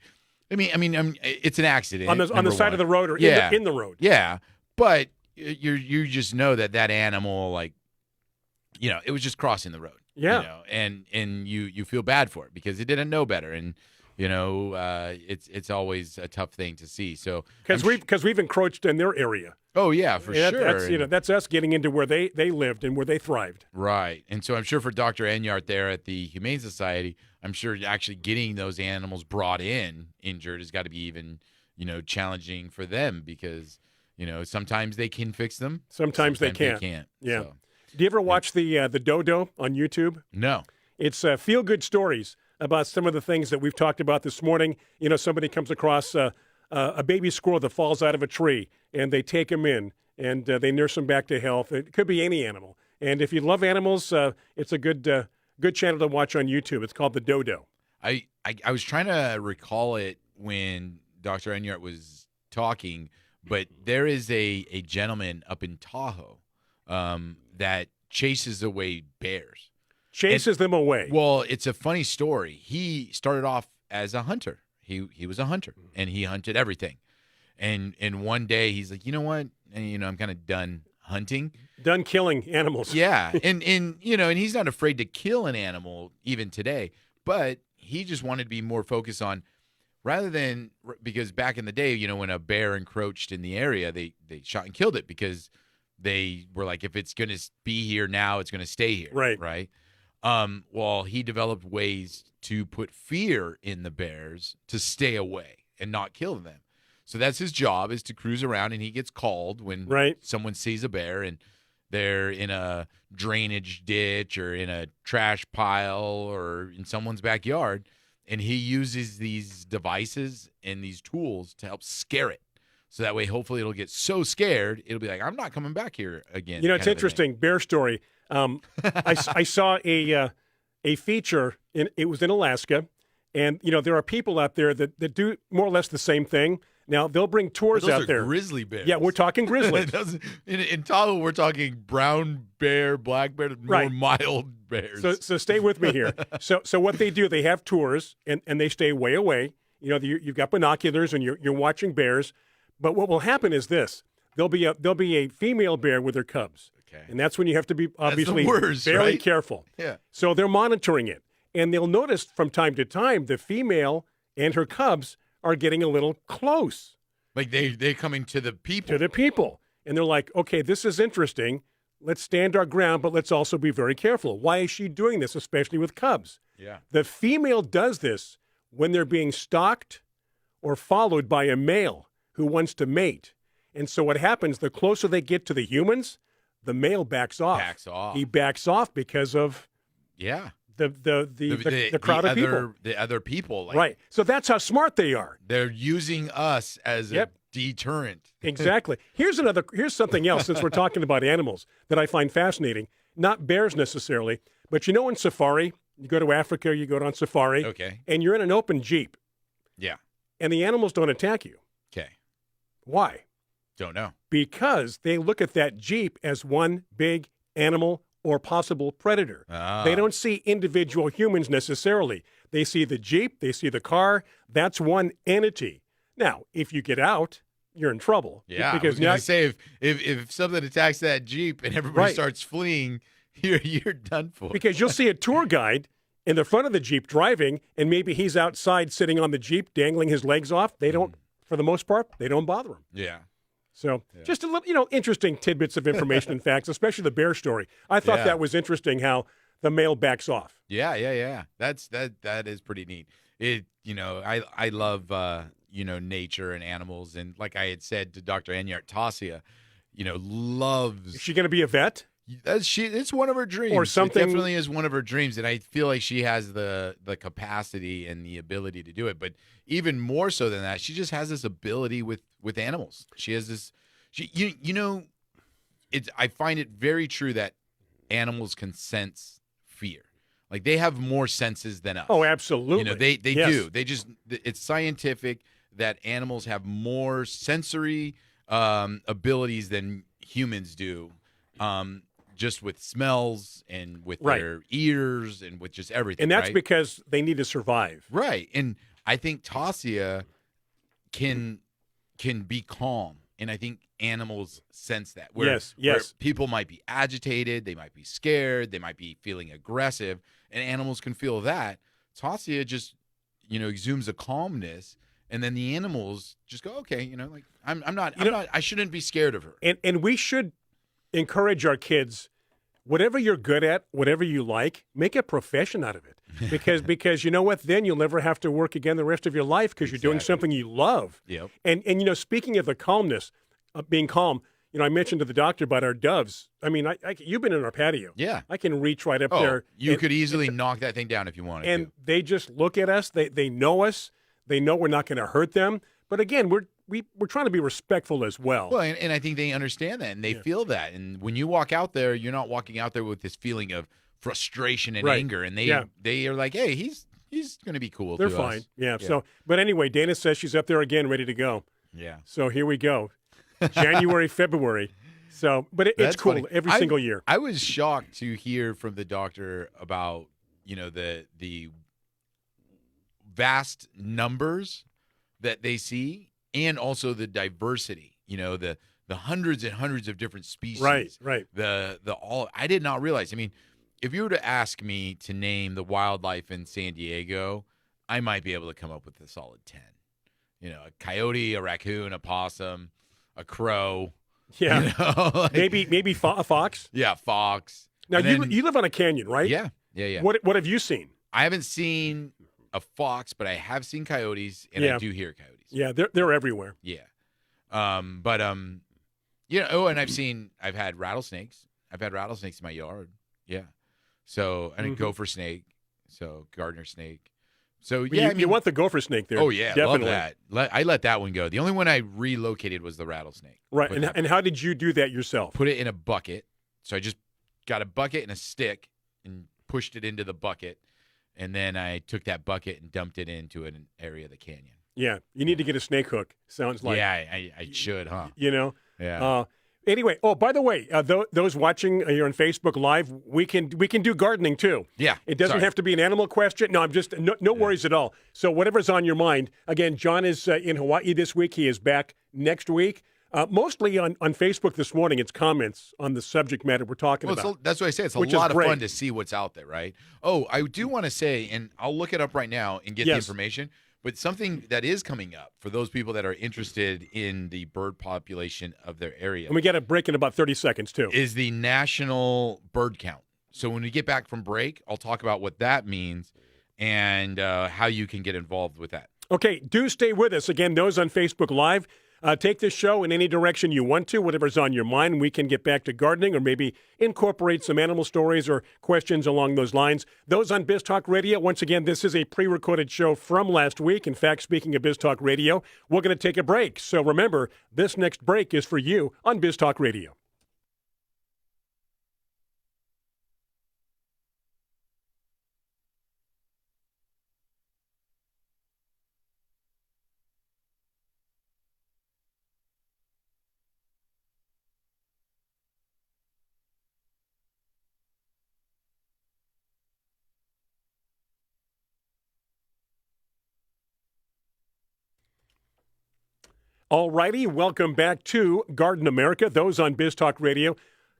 it's an accident on the side of the road or in the road. Yeah, but you just know that animal, it was just crossing the road. Yeah. And you feel bad for it because it didn't know better. And, it's always a tough thing to see. So because we've encroached in their area. Oh yeah, for sure. That's us getting into where they lived and where they thrived. Right. And so I'm sure for Dr. Enyart there at the Humane Society, I'm sure actually getting those animals brought in injured has got to be even, challenging for them because, sometimes they can fix them. Sometimes they can't. Yeah. So. Do you ever watch the Dodo on YouTube? No. It's feel-good stories about some of the things that we've talked about this morning. Somebody comes across a baby squirrel that falls out of a tree, and they take him in, and they nurse him back to health. It could be any animal. And if you love animals, it's a good channel to watch on YouTube. It's called the Dodo. I was trying to recall it when Dr. Enyart was talking, but there is a gentleman up in Tahoe that chases away bears. Chases them away. Well, it's a funny story. He started off as a hunter. He was a hunter, and he hunted everything. And one day he's like, you know what? I'm kind of done hunting. Done killing animals. Yeah. And he's not afraid to kill an animal even today. But he just wanted to be more focused on rather than because back in the day, when a bear encroached in the area, they shot and killed it because they were like, if it's going to be here now, it's going to stay here. Right. Right. Well, he developed ways to put fear in the bears to stay away and not kill them. So that's his job, is to cruise around, and he gets called when someone sees a bear and they're in a drainage ditch or in a trash pile or in someone's backyard, and he uses these devices and these tools to help scare it. So that way, hopefully, it'll get so scared, it'll be like, I'm not coming back here again. You know, it's interesting. Bear story. I saw a feature. It was in Alaska, and there are people out there that do more or less the same thing. Now they'll bring tours out there. Grizzly bears. Yeah, we're talking grizzly. in Tahoe, we're talking brown bear, black bear, more mild bears. So stay with me here. So what they do, they have tours, and they stay way away. You've got binoculars, and you're watching bears. But what will happen is this: there'll be a female bear with her cubs. Okay. And that's when you have to be obviously very careful. Yeah. So they're monitoring it. And they'll notice from time to time the female and her cubs are getting a little close. Like they're coming to the people. To the people. And they're like, okay, this is interesting. Let's stand our ground, but let's also be very careful. Why is she doing this, especially with cubs? Yeah. The female does this when they're being stalked or followed by a male who wants to mate. And so what happens, the closer they get to the humans, the male backs off. He backs off because of the crowd of people. The other people. Right. So that's how smart they are. They're using us as a deterrent. Exactly. Here's something else, since we're talking about animals, that I find fascinating. Not bears necessarily, but in safari, you go to Africa, you go on safari, and you're in an open Jeep. Yeah. And the animals don't attack you. Okay. Why? Don't know. Because they look at that Jeep as one big animal or possible predator. They don't see individual humans necessarily. They see the Jeep, they see the car. That's one entity. Now, if you get out, you're in trouble. Yeah, because I was gonna say if something attacks that Jeep and everybody starts fleeing, you're done for. Because you'll see a tour guide in the front of the Jeep driving, and maybe he's outside sitting on the Jeep dangling his legs off. They don't, for the most part, they don't bother him. Yeah. So just a little, interesting tidbits of information and facts, especially the bear story. I thought that was interesting how the male backs off. Yeah. That is pretty neat. I love nature and animals, and like I had said to Dr. Enyart, Tasia, loves. Is she going to be a vet? It's one of her dreams. Or something. It definitely is one of her dreams, and I feel like she has the capacity and the ability to do it. But even more so than that, she just has this ability with animals. She has this. I find it very true that animals can sense fear. Like they have more senses than us. Oh, absolutely. They do. It's scientific that animals have more sensory abilities than humans do. Just with smells and with their ears and with just everything. And that's because they need to survive. Right. And I think Tasia can be calm. And I think animals sense that. Where people might be agitated, they might be scared, they might be feeling aggressive, and animals can feel that. Tasia just, exudes a calmness, and then the animals just go, okay, I shouldn't be scared of her. And we should encourage our kids, whatever you're good at, whatever you like, make a profession out of it. Because you know what? Then you'll never have to work again the rest of your life because you're doing something you love. Yep. And speaking of the calmness, being calm, I mentioned to the doctor about our doves. I mean, you've been in our patio. Yeah. I can reach right up there. You could easily knock that thing down if you wanted to. And they just look at us. They know us. They know we're not going to hurt them. But again, we're trying to be respectful as well. Well, and I think they understand that, and they feel that. And when you walk out there, you're not walking out there with this feeling of frustration and anger. And they are like, hey, he's going to be cool. They're fine. Us. Yeah. So, but anyway, Dana says she's up there again, ready to go. Yeah. So here we go, January, February. So, but it's cool funny. Every single year. I was shocked to hear from the doctor about the vast numbers that they see. And also the diversity, the hundreds and hundreds of different species. Right. I did not realize. I mean, if you were to ask me to name the wildlife in San Diego, I might be able to come up with a solid 10. A coyote, a raccoon, a possum, a crow. Yeah. Maybe a fox. Yeah, fox. Now you live on a canyon, right? Yeah. Yeah, yeah. What have you seen? I haven't seen a fox, but I have seen coyotes, and I do hear coyotes. Yeah, they're everywhere. Yeah. And I've had rattlesnakes. I've had rattlesnakes in my yard. Yeah. So, and a gopher snake. So, gardener snake. So, yeah. You want the gopher snake there. Oh, yeah. Definitely. Love that. I let that one go. The only one I relocated was the rattlesnake. Right. And how did you do that yourself? Put it in a bucket. So, I just got a bucket and a stick and pushed it into the bucket. And then I took that bucket and dumped it into an area of the canyon. Yeah. You need to get a snake hook. Sounds like. Yeah, I should, huh? You know? Yeah. Anyway, by the way, those watching here on Facebook Live, we can do gardening too. Yeah. It doesn't have to be an animal question. No, I'm just no worries at all. So whatever's on your mind. Again, Jon is in Hawaii this week. He is back next week. Mostly on Facebook this morning, it's comments on the subject matter we're talking about. That's what I say. It's a lot of fun to see what's out there, right? Oh, I do want to say, and I'll look it up right now and get the information, but something that is coming up for those people that are interested in the bird population of their area. And we got a break in about 30 seconds, too. Is the national bird count. So when we get back from break, I'll talk about what that means and how you can get involved with that. Okay, do stay with us. Again, those on Facebook Live, take this show in any direction you want to, whatever's on your mind. We can get back to gardening or maybe incorporate some animal stories or questions along those lines. Those on Biz Talk Radio, once again, this is a pre-recorded show from last week. In fact, speaking of Biz Talk Radio, we're going to take a break. So remember, this next break is for you on Biz Talk Radio. All righty, welcome back to Garden America. Those on Biz Talk Radio,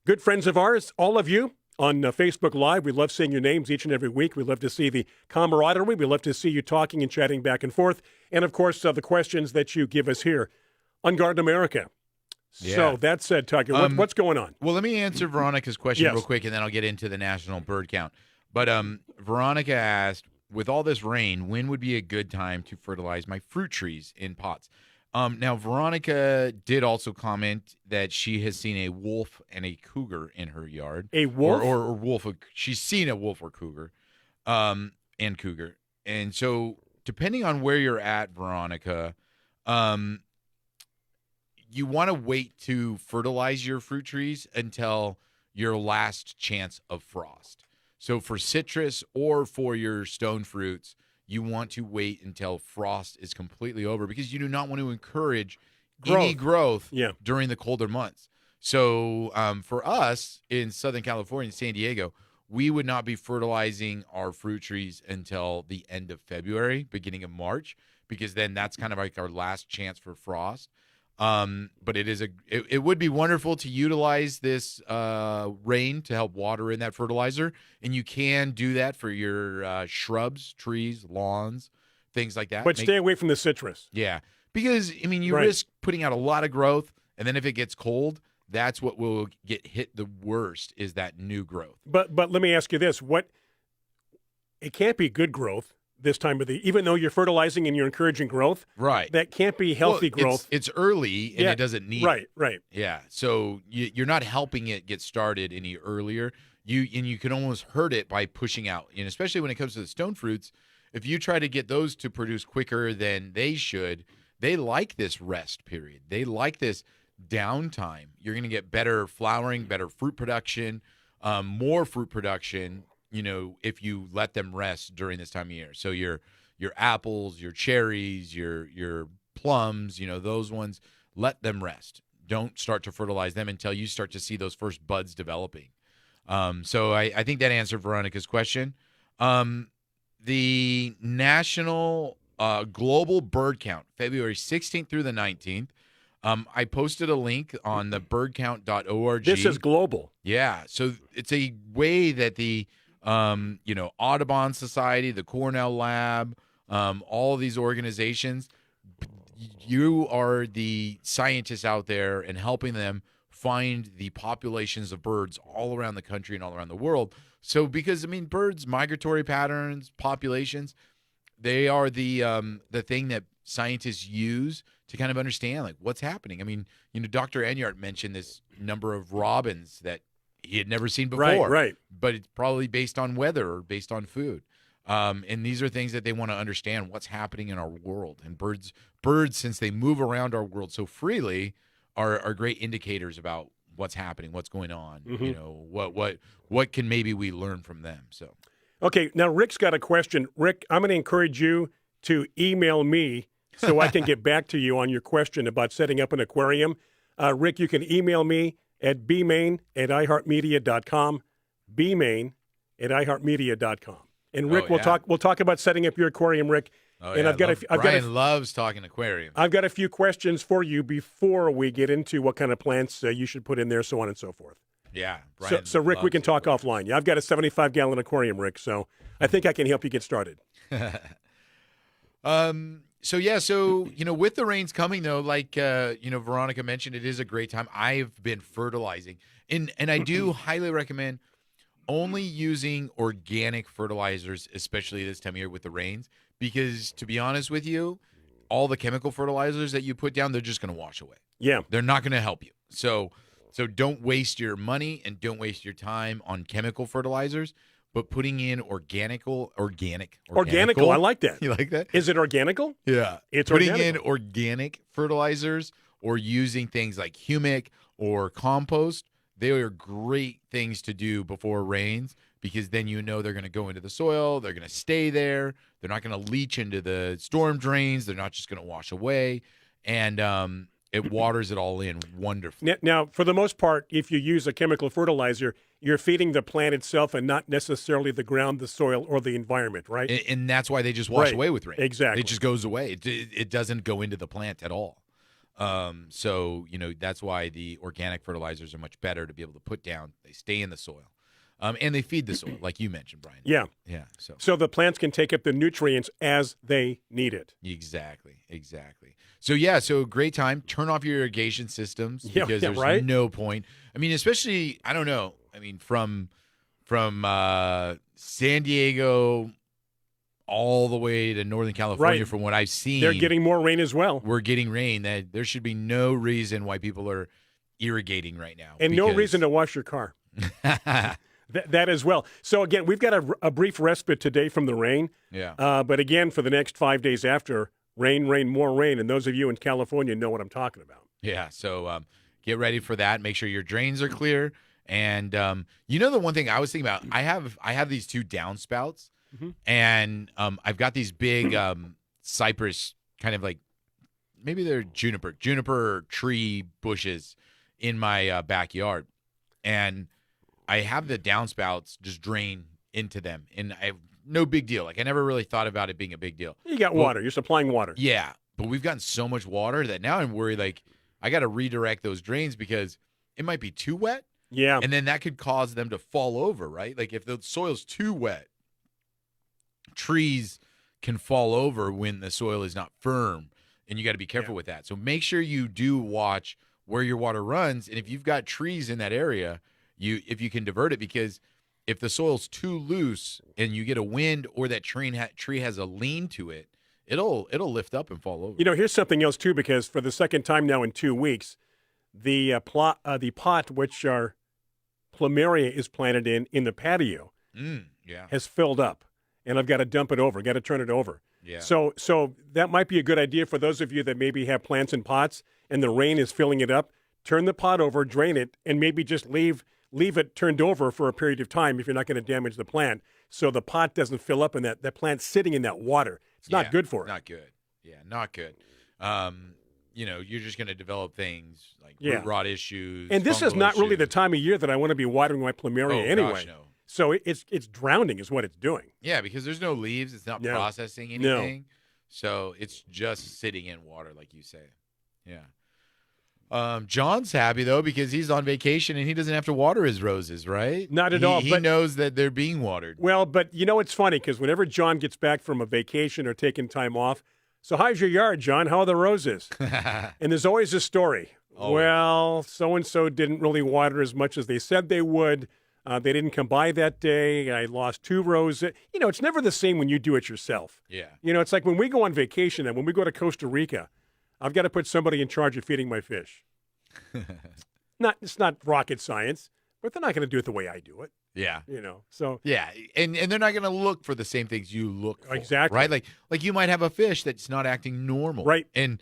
good friends of ours, all of you on Facebook Live. We love seeing your names each and every week. We love to see the camaraderie. We love to see you talking and chatting back and forth. And, of course, the questions that you give us here on Garden America. Yeah. So that said, Tucker, what's going on? Well, let me answer Veronica's question real quick, and then I'll get into the national bird count. But Veronica asked, with all this rain, when would be a good time to fertilize my fruit trees in pots? Now, Veronica did also comment that she has seen a wolf and a cougar in her yard. A wolf? Or wolf. She's seen a wolf or cougar and cougar. And so, depending on where you're at, Veronica, you want to wait to fertilize your fruit trees until your last chance of frost. So, for citrus or for your stone fruits, you want to wait until frost is completely over because you do not want to encourage any growth during the colder months. So for us in Southern California, San Diego, we would not be fertilizing our fruit trees until the end of February, beginning of March, because then that's kind of like our last chance for frost. But it would be wonderful to utilize this rain to help water in that fertilizer, and you can do that for your shrubs, trees, lawns, things like that. But stay away from the citrus. Yeah, because I mean, you risk putting out a lot of growth, and then if it gets cold, that's what will get hit the worst is that new growth. But let me ask you this: it can't be good growth this time of the, even though you're fertilizing and you're encouraging growth, right? That can't be healthy growth. It's early and it doesn't need right. Yeah, so you're not helping it get started any earlier. You can almost hurt it by pushing out, and especially when it comes to the stone fruits, if you try to get those to produce quicker than they should, they like this rest period. They like this downtime. You're going to get better flowering, better fruit production, more fruit production. If you let them rest during this time of year. So your apples, your cherries, your plums, those ones, let them rest. Don't start to fertilize them until you start to see those first buds developing. So I think that answered Veronica's question. The national global bird count, February 16th through the 19th. I posted a link on the birdcount.org. This is global. Yeah. So it's a way that the Audubon Society, the Cornell Lab, all of these organizations, you are the scientists out there and helping them find the populations of birds all around the country and all around the world. So because, I mean, birds, migratory patterns, populations, they are the thing that scientists use to kind of understand like what's happening. I mean, Dr. Enyart mentioned this number of robins that he had never seen before. Right. But it's probably based on weather or based on food. And these are things that they want to understand what's happening in our world. And birds, since they move around our world so freely, are great indicators about what's happening, what's going on. What can maybe we learn from them. So, okay, now Rick's got a question. Rick, I'm going to encourage you to email me so I can get back to you on your question about setting up an aquarium. Rick, you can email me at bmain@iheartmedia.com, bmain@iheartmedia.com. And Rick, we'll talk about setting up your aquarium, Rick. Oh, and yeah. Brian loves talking aquarium. I've got a few questions for you before we get into what kind of plants you should put in there, so on and so forth. Yeah. Brian so Rick, we can talk offline. Yeah, I've got a 75-gallon aquarium, Rick, so I think I can help you get started. So with the rains coming though, like Veronica mentioned, it is a great time. I've been fertilizing, and I do highly recommend only using organic fertilizers, especially this time of year with the rains, because to be honest with you, all the chemical fertilizers that you put down, they're just going to wash away. Yeah, they're not going to help you. So don't waste your money and don't waste your time on chemical fertilizers. But putting in organical. I like that. You like that? Is it organical? Yeah. It's putting organical. in organic fertilizers or using things like humic or compost. They are great things to do before rains because then they're going to go into the soil. They're going to stay there. They're not going to leach into the storm drains. They're not just going to wash away. And it waters it all in wonderfully. Now, for the most part, if you use a chemical fertilizer, you're feeding the plant itself and not necessarily the ground, the soil, or the environment, right? And that's why they just wash away with rain. Exactly. It just goes away. It doesn't go into the plant at all. That's why the organic fertilizers are much better to be able to put down. They stay in the soil. And they feed the soil, like you mentioned, Brian. Yeah. Yeah. So the plants can take up the nutrients as they need it. Exactly. So great time. Turn off your irrigation systems because there's no point. I mean, especially, I don't know. I mean, from San Diego all the way to Northern California, from what I've seen. They're getting more rain as well. We're getting rain. There should be no reason why people are irrigating right now. And no reason to wash your car. That as well. So, again, we've got a brief respite today from the rain. Yeah. But, again, for the next 5 days after, rain, more rain. And those of you in California know what I'm talking about. Yeah. So get ready for that. Make sure your drains are clear. And, the one thing I was thinking about, I have these two downspouts. Mm-hmm. And I've got these big cypress, kind of like, maybe they're juniper tree bushes in my backyard. And I have the downspouts just drain into them, and I have no big deal. Like I never really thought about it being a big deal. You got water. You're supplying water. Yeah, but we've gotten so much water that now I'm worried. Like I got to redirect those drains because it might be too wet. Yeah, and then that could cause them to fall over. Right? Like if the soil's too wet, trees can fall over when the soil is not firm, and you got to be careful with that. So make sure you do watch where your water runs, and if you've got trees in that area. If you can divert it, because if the soil's too loose and you get a wind or that tree has a lean to it, it'll lift up and fall over. Here's something else too, because for the second time now in 2 weeks, the pot which our plumeria is planted in the patio has filled up, and I've got to dump it over, got to turn it over. Yeah. So that might be a good idea for those of you that maybe have plants in pots and the rain is filling it up. Turn the pot over, drain it, and maybe just leave it turned over for a period of time if you're not going to damage the plant, so the pot doesn't fill up and that plant's sitting in that water. It's not good for it. Not good. Yeah, not good. You're just going to develop things like root rot issues. And this is not really the time of year that I want to be watering my plumeria anyway. Gosh, no. So it's drowning is what it's doing. Yeah, because there's no leaves. It's not processing anything. No. So it's just sitting in water, like you say. Yeah. John's happy, though, because he's on vacation and he doesn't have to water his roses, right? Not at all. He knows that they're being watered. Well, but it's funny because whenever John gets back from a vacation or taking time off, so how's your yard, John? How are the roses? And there's always a story. Always. Well, so-and-so didn't really water as much as they said they would. They didn't come by that day. I lost 2 rows. It's never the same when you do it yourself. Yeah. It's like when we go on vacation and when we go to Costa Rica, I've got to put somebody in charge of feeding my fish. It's not rocket science, but they're not going to do it the way I do it. Yeah. So Yeah, and they're not going to look for the same things you look for. Exactly. Right? Like you might have a fish that's not acting normal. Right. And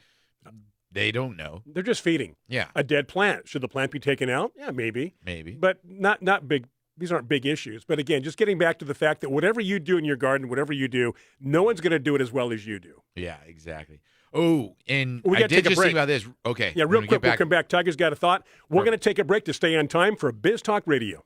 they don't know. they're just feeding. Yeah. A dead plant. Should the plant be taken out? Yeah, maybe. But not big. These aren't big issues. But again, just getting back to the fact that whatever you do in your garden, whatever you do, no one's going to do it as well as you do. Yeah, exactly. Oh, and We I gotta did take a just break. think about this. Okay. Yeah, real quick, we'll come back. Tiger's got a thought. We're going to take a break to stay on time for Biz Talk Radio.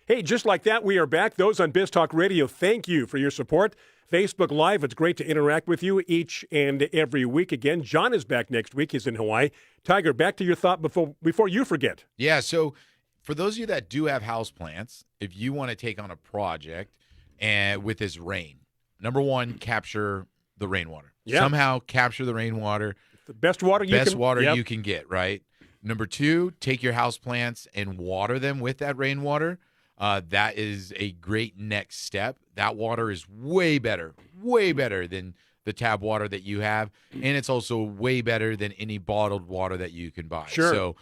Hey, just like that, we are back. Those on Biz Talk Radio, thank you for your support. Facebook Live, it's great to interact with you each and every week. Again, John is back next week. He's in Hawaii. Tiger, back to your thought before you forget. Yeah, so for those of you that do have houseplants, if you want to take on a project and with this rain, number one, capture the rainwater. Yeah. Somehow capture the rainwater. The best water You can get, right? Number two, take your houseplants and water them with that rainwater. That is a great next step. That water is way better than the tap water that you have, and it's also way better than any bottled water that you can buy. Sure. So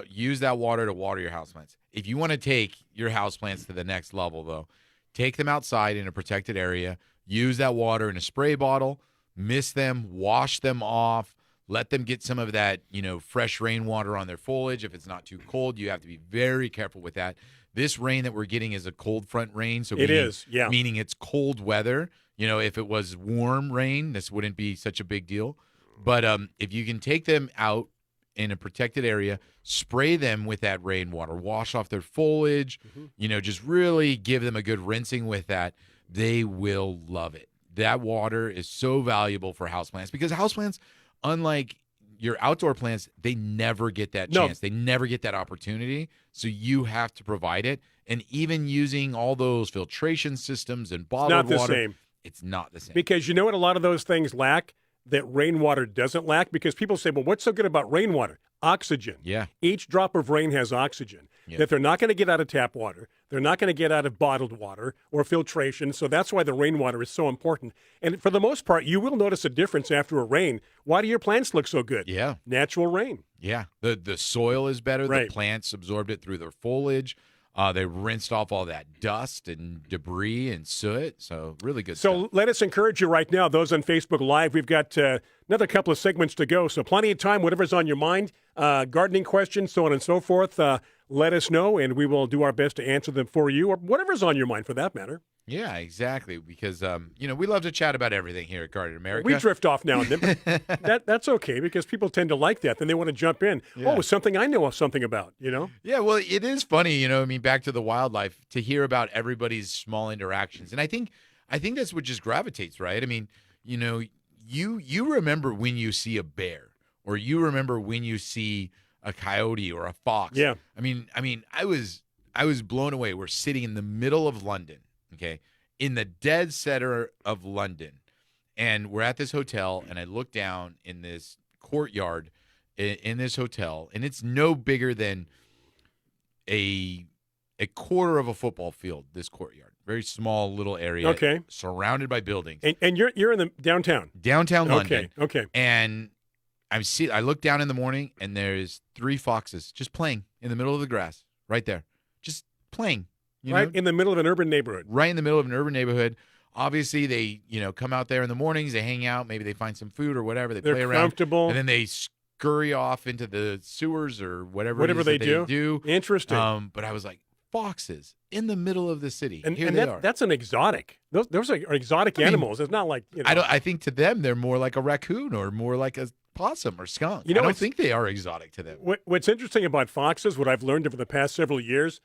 use that water to water your houseplants. If you want to take your houseplants to the next level, though, take them outside in a protected area. Use that water in a spray bottle. Mist them, wash them off. Let them get some of that, fresh rainwater on their foliage. If it's not too cold, you have to be very careful with that. This rain that we're getting is a cold front rain. So meaning it's cold weather. If it was warm rain, this wouldn't be such a big deal. But if you can take them out in a protected area, spray them with that rainwater, wash off their foliage, just really give them a good rinsing with that, they will love it. That water is so valuable for houseplants because houseplants, unlike your outdoor plants, they never get that chance. They never get that opportunity. So you have to provide it. And even using all those filtration systems and bottled water, it's not the same. Because you know what a lot of those things lack that rainwater doesn't lack? Because people say, well, what's so good about rainwater? Oxygen. Yeah. Each drop of rain has oxygen that they're not going to get out of tap water. They're not going to get out of bottled water or filtration. So that's why the rainwater is so important. And for the most part, you will notice a difference after a rain. Why do your plants look so good? Yeah. Natural rain. Yeah. The soil is better. Right. The plants absorbed it through their foliage. They rinsed off all that dust and debris and soot. So really good stuff. So let us encourage you right now, those on Facebook Live. We've got another couple of segments to go. So plenty of time, whatever's on your mind, gardening questions, so on and so forth. Let us know, and we will do our best to answer them for you, or whatever's on your mind for that matter. Yeah, exactly. Because, we love to chat about everything here at Garden America. We drift off now and then, but that's okay because people tend to like that. Then they want to jump in. Yeah. Oh, something I know something about, Yeah, well, it is funny, back to the wildlife, to hear about everybody's small interactions. And I think that's what just gravitates, right? I mean, you remember when you see a bear, or you remember when you see a coyote or a fox. Yeah. I mean, I was blown away. We're sitting in the middle of London, okay, in the dead center of London, and we're at this hotel, and I look down in this courtyard in this hotel, and it's no bigger than a quarter of a football field. This courtyard, very small little area, okay, surrounded by buildings. And you're in the downtown London, okay, and I look down in the morning, and there's 3 foxes just playing in the middle of the grass, right there, just playing. In the middle of an urban neighborhood. Right in the middle of an urban neighborhood. Obviously, they come out there in the mornings, they hang out, maybe they find some food or whatever, they play around, comfortable, and then they scurry off into the sewers or whatever they do. Interesting. But I was like, foxes in the middle of the city. And Here they are. That's an exotic. Those are exotic animals. It's not like I think to them they're more like a raccoon or more like a possum or skunk. I don't think they are exotic to them. What's interesting about foxes, what I've learned over the past several years,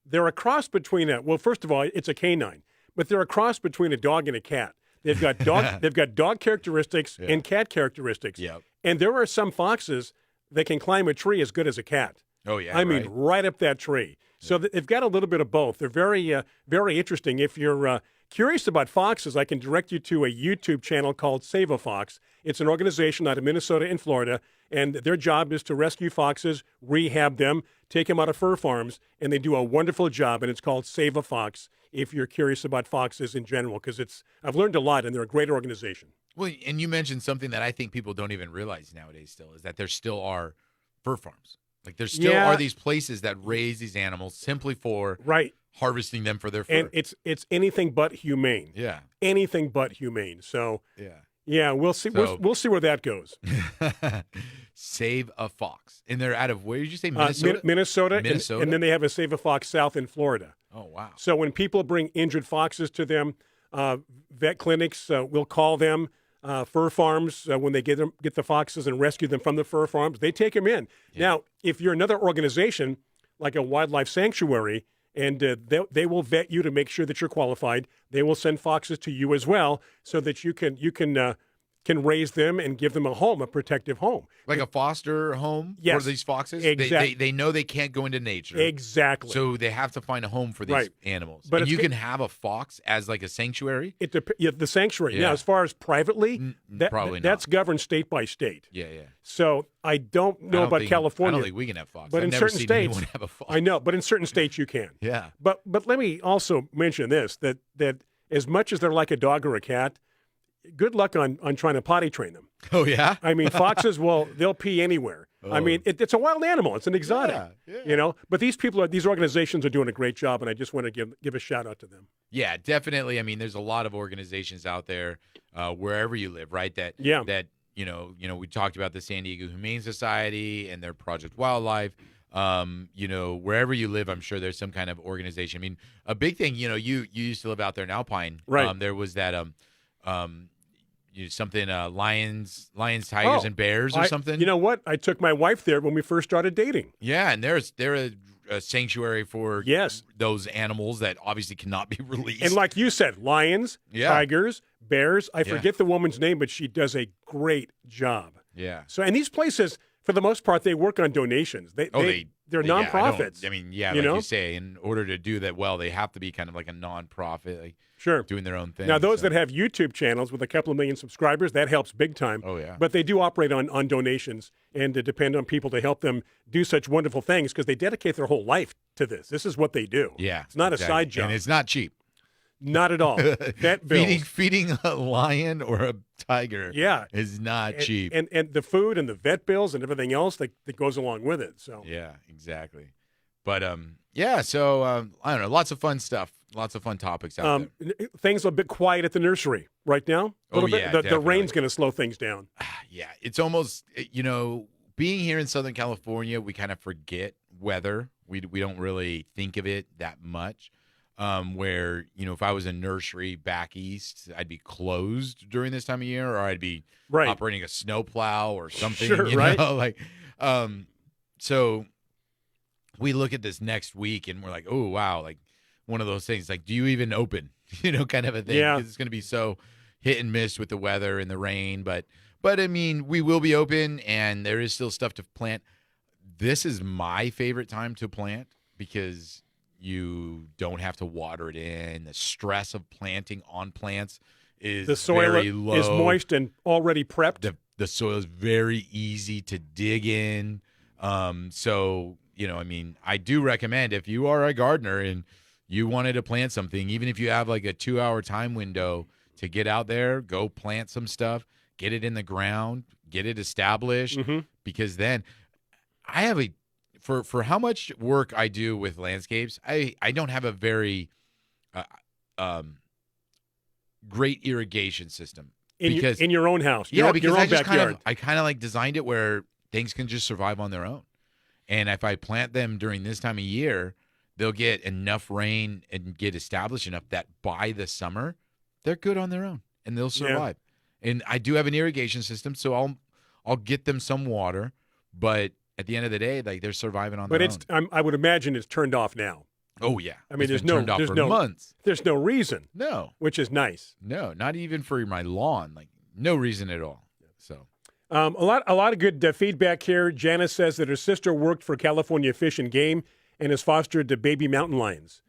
they're a cross between first of all, it's a canine, but they're a cross between a dog and a cat. They've got dog characteristics and cat characteristics. Yep. And there are some foxes that can climb a tree as good as a cat. Oh yeah. I mean, right up that tree. So they've got a little bit of both. They're very interesting. If you're curious about foxes, I can direct you to a YouTube channel called Save a Fox. It's an organization out of Minnesota and Florida, and their job is to rescue foxes, rehab them, take them out of fur farms, and they do a wonderful job, and it's called Save a Fox if you're curious about foxes in general, because I've learned a lot, and they're a great organization. Well, and you mentioned something that I think people don't even realize nowadays still is that there still are fur farms. Like there still are these places that raise these animals simply for harvesting them for their fur. And it's anything but humane. Yeah. Anything but humane. So yeah, we'll see. We'll see where that goes. Save a Fox, and they're out of where did you say Minnesota? Minnesota, and then they have a Save a Fox South in Florida. Oh wow! So when people bring injured foxes to them, vet clinics will call them. Fur farms, when they get the foxes and rescue them from the fur farms, they take them in. Yeah. Now, if you're another organization like a wildlife sanctuary, and they will vet you to make sure that you're qualified, they will send foxes to you as well, so that you can raise them and give them a home, a protective home. Like a foster home for these foxes? Exactly. They know they can't go into nature. Exactly. So they have to find a home for these animals. But you can have a fox as like a sanctuary? The sanctuary. Yeah. Now, as far as privately, probably that's governed state by state. Yeah. So I don't know about California. I don't think we can have foxes. But I've in never certain seen states, anyone have a fox. I know, but in certain states you can. Yeah. But let me also mention this, that as much as they're like a dog or a cat, good luck on trying to potty train them. Oh, yeah? I mean, foxes, they'll pee anywhere. Oh. I mean, it's a wild animal. It's an exotic, yeah. But these organizations are doing a great job, and I just want to give a shout out to them. Yeah, definitely. I mean, there's a lot of organizations out there, wherever you live, right? That we talked about the San Diego Humane Society and their Project Wildlife. Wherever you live, I'm sure there's some kind of organization. I mean, a big thing, you used to live out there in Alpine. Right. There was that something lions, tigers, and bears or something. You know what? I took my wife there when we first started dating. Yeah, and they're a sanctuary for those animals that obviously cannot be released. And like you said, lions, tigers, bears. I forget the woman's name, but she does a great job. Yeah. So, and these places, for the most part, they work on donations. They're nonprofits. You say, in order to do that well, they have to be kind of like a nonprofit, doing their own thing. Now, those that have YouTube channels with a couple of million subscribers, that helps big time. Oh, yeah. But they do operate on donations and depend on people to help them do such wonderful things because they dedicate their whole life to this. This is what they do. Yeah. It's not a side job. And it's not cheap. Not at all. Vet bills. Feeding a lion or a tiger is not cheap. And the food and the vet bills and everything else that goes along with it. So yeah, exactly. But so I don't know, lots of fun stuff, lots of fun topics out there. Things are a bit quiet at the nursery right now. The rain's going to slow things down. Yeah, it's almost being here in Southern California, we kind of forget weather. We don't really think of it that much. Where, if I was a nursery back east, I'd be closed during this time of year, or I'd be operating a snowplow or something. Sure, right. So we look at this next week and we're like, oh, wow. Like one of those things, like, do you even open, kind of a thing. Yeah. It's going to be so hit and miss with the weather and the rain. But I mean, we will be open and there is still stuff to plant. This is my favorite time to plant because you don't have to water it in. The stress of planting on plants is the soil very low. Is moist and already prepped. The soil is very easy to dig in. So, I mean, I do recommend if you are a gardener and you wanted to plant something, even if you have like a 2-hour time window to get out there, go plant some stuff, get it in the ground, get it established, because then I have for how much work I do with landscapes, I don't have a very great irrigation system. In your own house, because your own backyard. I kind of like designed it where things can just survive on their own. And if I plant them during this time of year, they'll get enough rain and get established enough that by the summer, they're good on their own and they'll survive. Yeah. And I do have an irrigation system, so I'll get them some water, but at the end of the day, like they're surviving on their own. But I would imagine it's turned off now. Oh yeah, I mean, there's no months. There's no reason. No, which is nice. No, not even for my lawn. Like no reason at all. So, a lot of good feedback here. Janice says that her sister worked for California Fish and Game and has fostered the baby mountain lions.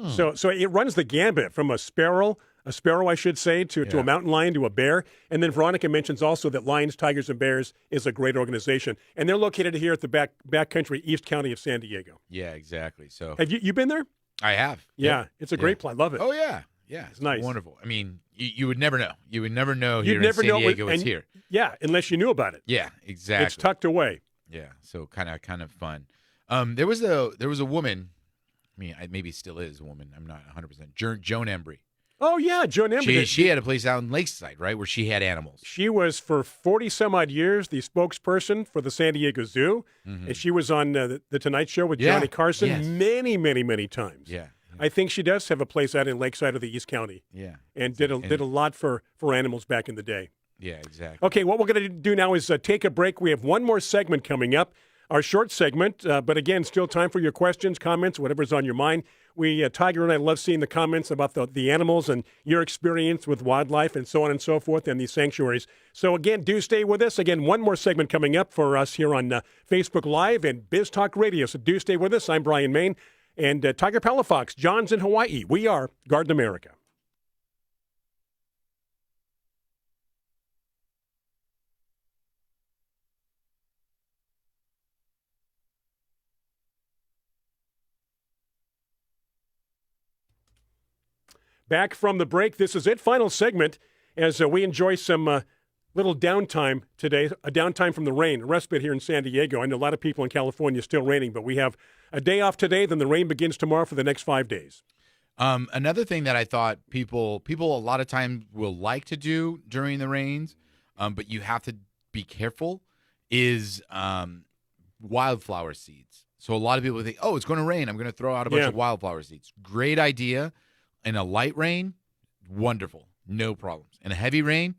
So it runs the gambit from a sparrow, I should say, to a mountain lion, to a bear. And then Veronica mentions also that Lions, Tigers, and Bears is a great organization. And they're located here at the backcountry, East County of San Diego. Yeah, exactly. So Have you been there? I have. Yeah, Yep. it's a great place. I love it. Oh, yeah. Yeah, it's nice. Wonderful. I mean, you would never know. You would never know You'd here never in San know Diego it's here. Yeah, unless you knew about it. Yeah, exactly. It's tucked away. Yeah, so kind of fun. There was a woman. I mean, maybe still is a woman. I'm not 100%. Joan Embry. Oh, yeah, Jon Enyart. She had a place out in Lakeside, right, where she had animals. She was, for 40-some-odd years, the spokesperson for the San Diego Zoo. And she was on the Tonight Show with Johnny Carson many, many, many times. Yeah. I think she does have a place out in Lakeside of the East County. Yeah. And did a lot for animals back in the day. Yeah, exactly. Okay, what we're going to do now is take a break. We have one more segment coming up, our short segment. But again, still time for your questions, comments, whatever's on your mind. Tiger and I love seeing the comments about the animals and your experience with wildlife and so on and so forth and these sanctuaries. So again, do stay with us. Again, one more segment coming up for us here on Facebook Live and Biz Talk Radio. So do stay with us. I'm Brian Main. And Tiger Palafox, John's in Hawaii. We are Garden America. Back from the break. This is it. Final segment as we enjoy some little downtime today, a downtime from the rain, a respite here in San Diego. I know a lot of people in California still raining, but we have a day off today, then the rain begins tomorrow for the next 5 days. Another thing that I thought people a lot of times will like to do during the rains, but you have to be careful, is wildflower seeds. So a lot of people think, oh, it's going to rain, I'm going to throw out a bunch of wildflower seeds. Great idea. In a light rain, wonderful, no problems. In a heavy rain,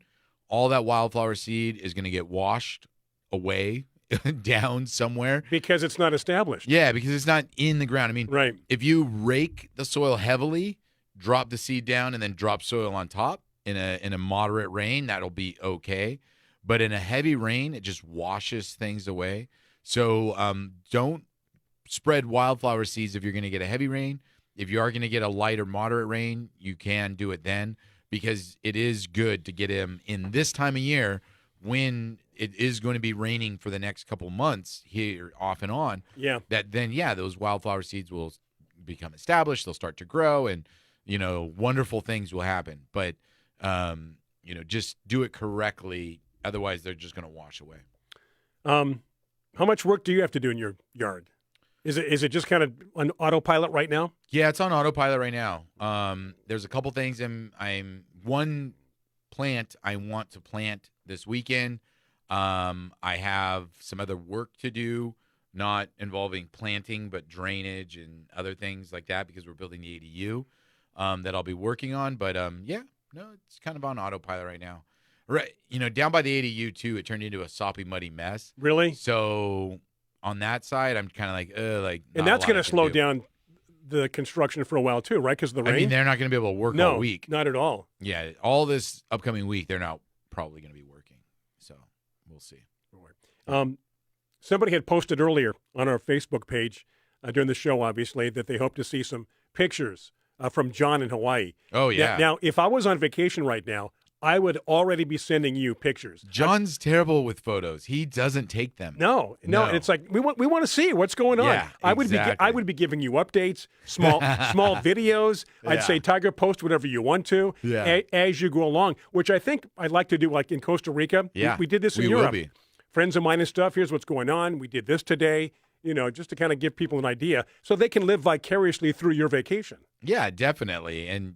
all that wildflower seed is going to get washed away down somewhere. Because it's not established. Yeah, because it's not in the ground. I mean, right. If you rake the soil heavily, drop the seed down, and then drop soil on top in a moderate rain, that'll be okay. But in a heavy rain, it just washes things away. So don't spread wildflower seeds if you're going to get a heavy rain. If you are going to get a light or moderate rain, you can do it then, because it is good to get them in this time of year when it is going to be raining for the next couple months here off and on. Yeah. That then, those wildflower seeds will become established. They'll start to grow, and, wonderful things will happen. But, just do it correctly. Otherwise, they're just going to wash away. How much work do you have to do in your yard? Is it just kind of on autopilot right now? Yeah, it's on autopilot right now. There's a couple things. One plant I want to plant this weekend. I have some other work to do, not involving planting, but drainage and other things like that, because we're building the ADU that I'll be working on. But it's kind of on autopilot right now. Right, down by the ADU too, it turned into a soppy, muddy mess. Really? So on that side, I'm kind of like, and that's going to slow down the construction for a while too, right? Because of the rain. I mean, they're not going to be able to work all week. Not at all. Yeah, all this upcoming week, they're not probably going to be working. So we'll see. Somebody had posted earlier on our Facebook page during the show, obviously, that they hope to see some pictures from Jon in Hawaii. Oh yeah. Now, if I was on vacation right now, I would already be sending you pictures. John's terrible with photos. He doesn't take them. No. And it's like we want to see what's going on. Yeah, I would be giving you updates, small videos. I'd say, Tiger, post whatever you want to as you go along, which I think I'd like to do, like in Costa Rica. Yeah, we did this in Europe. Friends of mine and stuff. Here's what's going on. We did this today. Just to kind of give people an idea so they can live vicariously through your vacation. Yeah, definitely. And,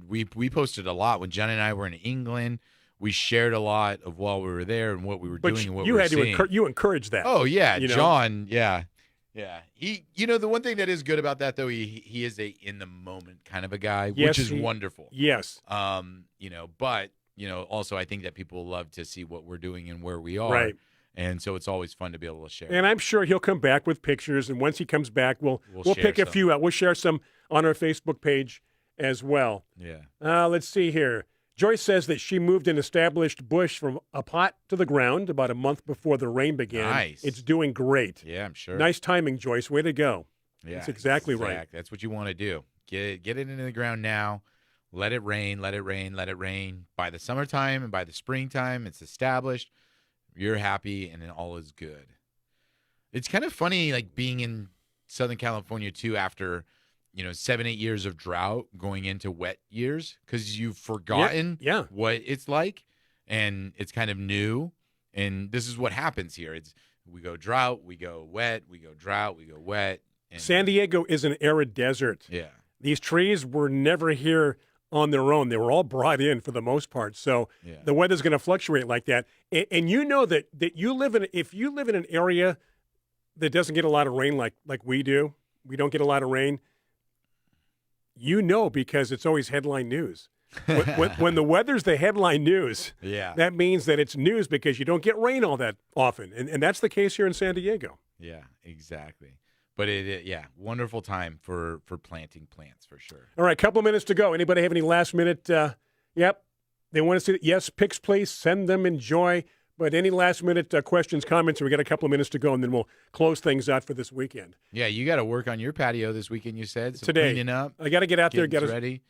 we posted a lot when Jon and I were in England. We shared a lot of while we were there and what we were doing and what we were seeing. You encouraged that. Oh, yeah. Jon, yeah. He, the one thing that is good about that, though, he is a in the moment kind of a guy, which is wonderful. Yes. But, also I think that people love to see what we're doing and where we are. Right. And so it's always fun to be able to share. And I'm sure he'll come back with pictures. And once he comes back, we'll pick a few out. We'll share some on our Facebook page as well. Yeah. Let's see here. Joyce says that she moved an established bush from a pot to the ground about a month before the rain began. Nice. It's doing great. Yeah, I'm sure. Nice timing, Joyce. Way to go. Yeah, That's exactly right. That's what you want to do. Get it into the ground now. Let it rain, let it rain, let it rain. By the summertime and by the springtime, it's established. You're happy, and then all is good. It's kind of funny, like being in Southern California too, after 7-8 years of drought, going into wet years, because you've forgotten what it's like, and it's kind of new. And this is what happens here. We go drought, we go wet, we go drought, we go wet. And San Diego is an arid desert. Yeah. These trees were never here on their own. They were all brought in for the most part. So the weather's going to fluctuate like that. And you know that if you live in an area that doesn't get a lot of rain like we do, we don't get a lot of rain, because it's always headline news. When the weather's the headline news, that means that it's news because you don't get rain all that often. And that's the case here in San Diego. Yeah, exactly. But wonderful time for planting plants for sure. All right, couple of minutes to go. Anybody have any last minute? They want to see that. Yes, picks, please send them. Enjoy. But any last minute questions, comments? We got a couple of minutes to go, and then we'll close things out for this weekend. Yeah, you got to work on your patio this weekend. You said today. Cleaning up. I got to get out there. Get ready.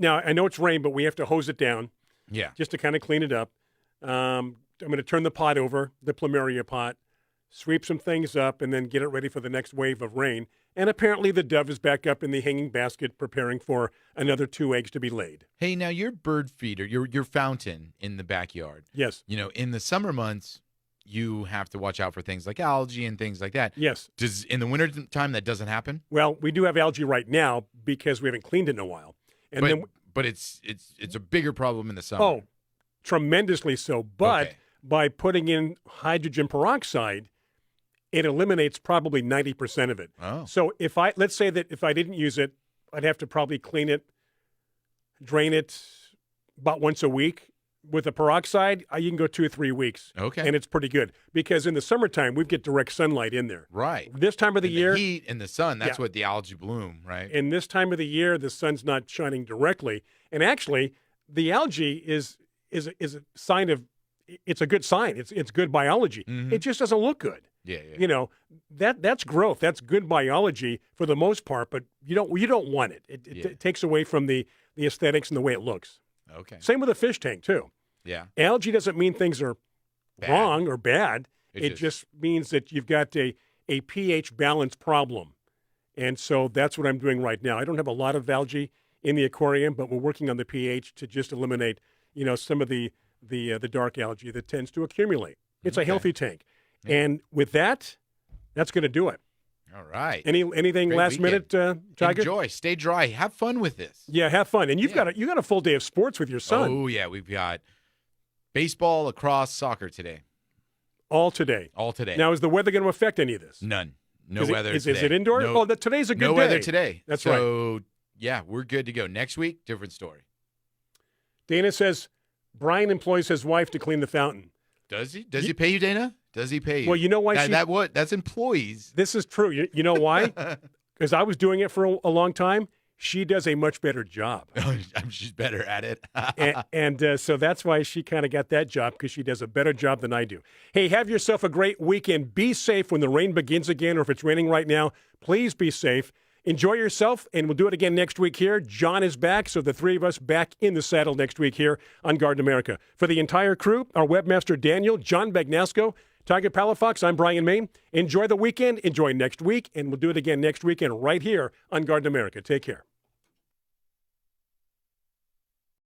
Now I know it's rain, but we have to hose it down. Yeah, just to kind of clean it up. I'm going to turn the pot over, the plumeria pot, sweep some things up, and then get it ready for the next wave of rain. And apparently the dove is back up in the hanging basket preparing for another 2 eggs to be laid. Hey, now your bird feeder, your fountain in the backyard. Yes. In the summer months, you have to watch out for things like algae and things like that. Yes. In the winter time that doesn't happen? Well, we do have algae right now because we haven't cleaned it in a while. But it's a bigger problem in the summer. Oh, tremendously so. But by putting in hydrogen peroxide, it eliminates probably 90% of it. Oh. So let's say that if I didn't use it, I'd have to probably clean it, drain it about once a week. With the peroxide, you can go 2 or 3 weeks. Okay. And it's pretty good because in the summertime, we get direct sunlight in there. Right. This time of the year. The heat and the sun, that's what the algae bloom, right? And this time of the year, the sun's not shining directly. And actually, the algae is a sign of, it's a good sign. It's good biology. Mm-hmm. It just doesn't look good. Yeah. That's growth. That's good biology for the most part, but you don't want it. It takes away from the aesthetics and the way it looks. Okay. Same with a fish tank too. Yeah. Algae doesn't mean things are wrong or bad. It just means that you've got a pH balance problem. And so that's what I'm doing right now. I don't have a lot of algae in the aquarium, but we're working on the pH to just eliminate, some of the dark algae that tends to accumulate. It's a healthy tank. Yeah. And with that, that's going to do it. All right. Anything Great last weekend. minute, Tiger? Enjoy. Stay dry. Have fun with this. Yeah, have fun. And you've got a full day of sports with your son. Oh yeah, we've got baseball, lacrosse, soccer today. All today. Now, is the weather going to affect any of this? None. No weather. Is it indoor? No, today's a good day. No weather today. That's right. So yeah, we're good to go. Next week, different story. Dana says Brian employs his wife to clean the fountain. Does he? Does he pay you, Dana? Does he pay you? Well, you know why that's employees. This is true. You know why? Because I was doing it for a long time. She does a much better job. She's better at it. and so that's why she kind of got that job, because she does a better job than I do. Hey, have yourself a great weekend. Be safe when the rain begins again, or if it's raining right now. Please be safe. Enjoy yourself, and we'll do it again next week here. John is back, so the three of us back in the saddle next week here on Garden America. For the entire crew, our webmaster Daniel, John Bagnasco, Tiger Palafox, I'm Brian Main. Enjoy the weekend, enjoy next week, and we'll do it again next weekend right here on Garden America. Take care.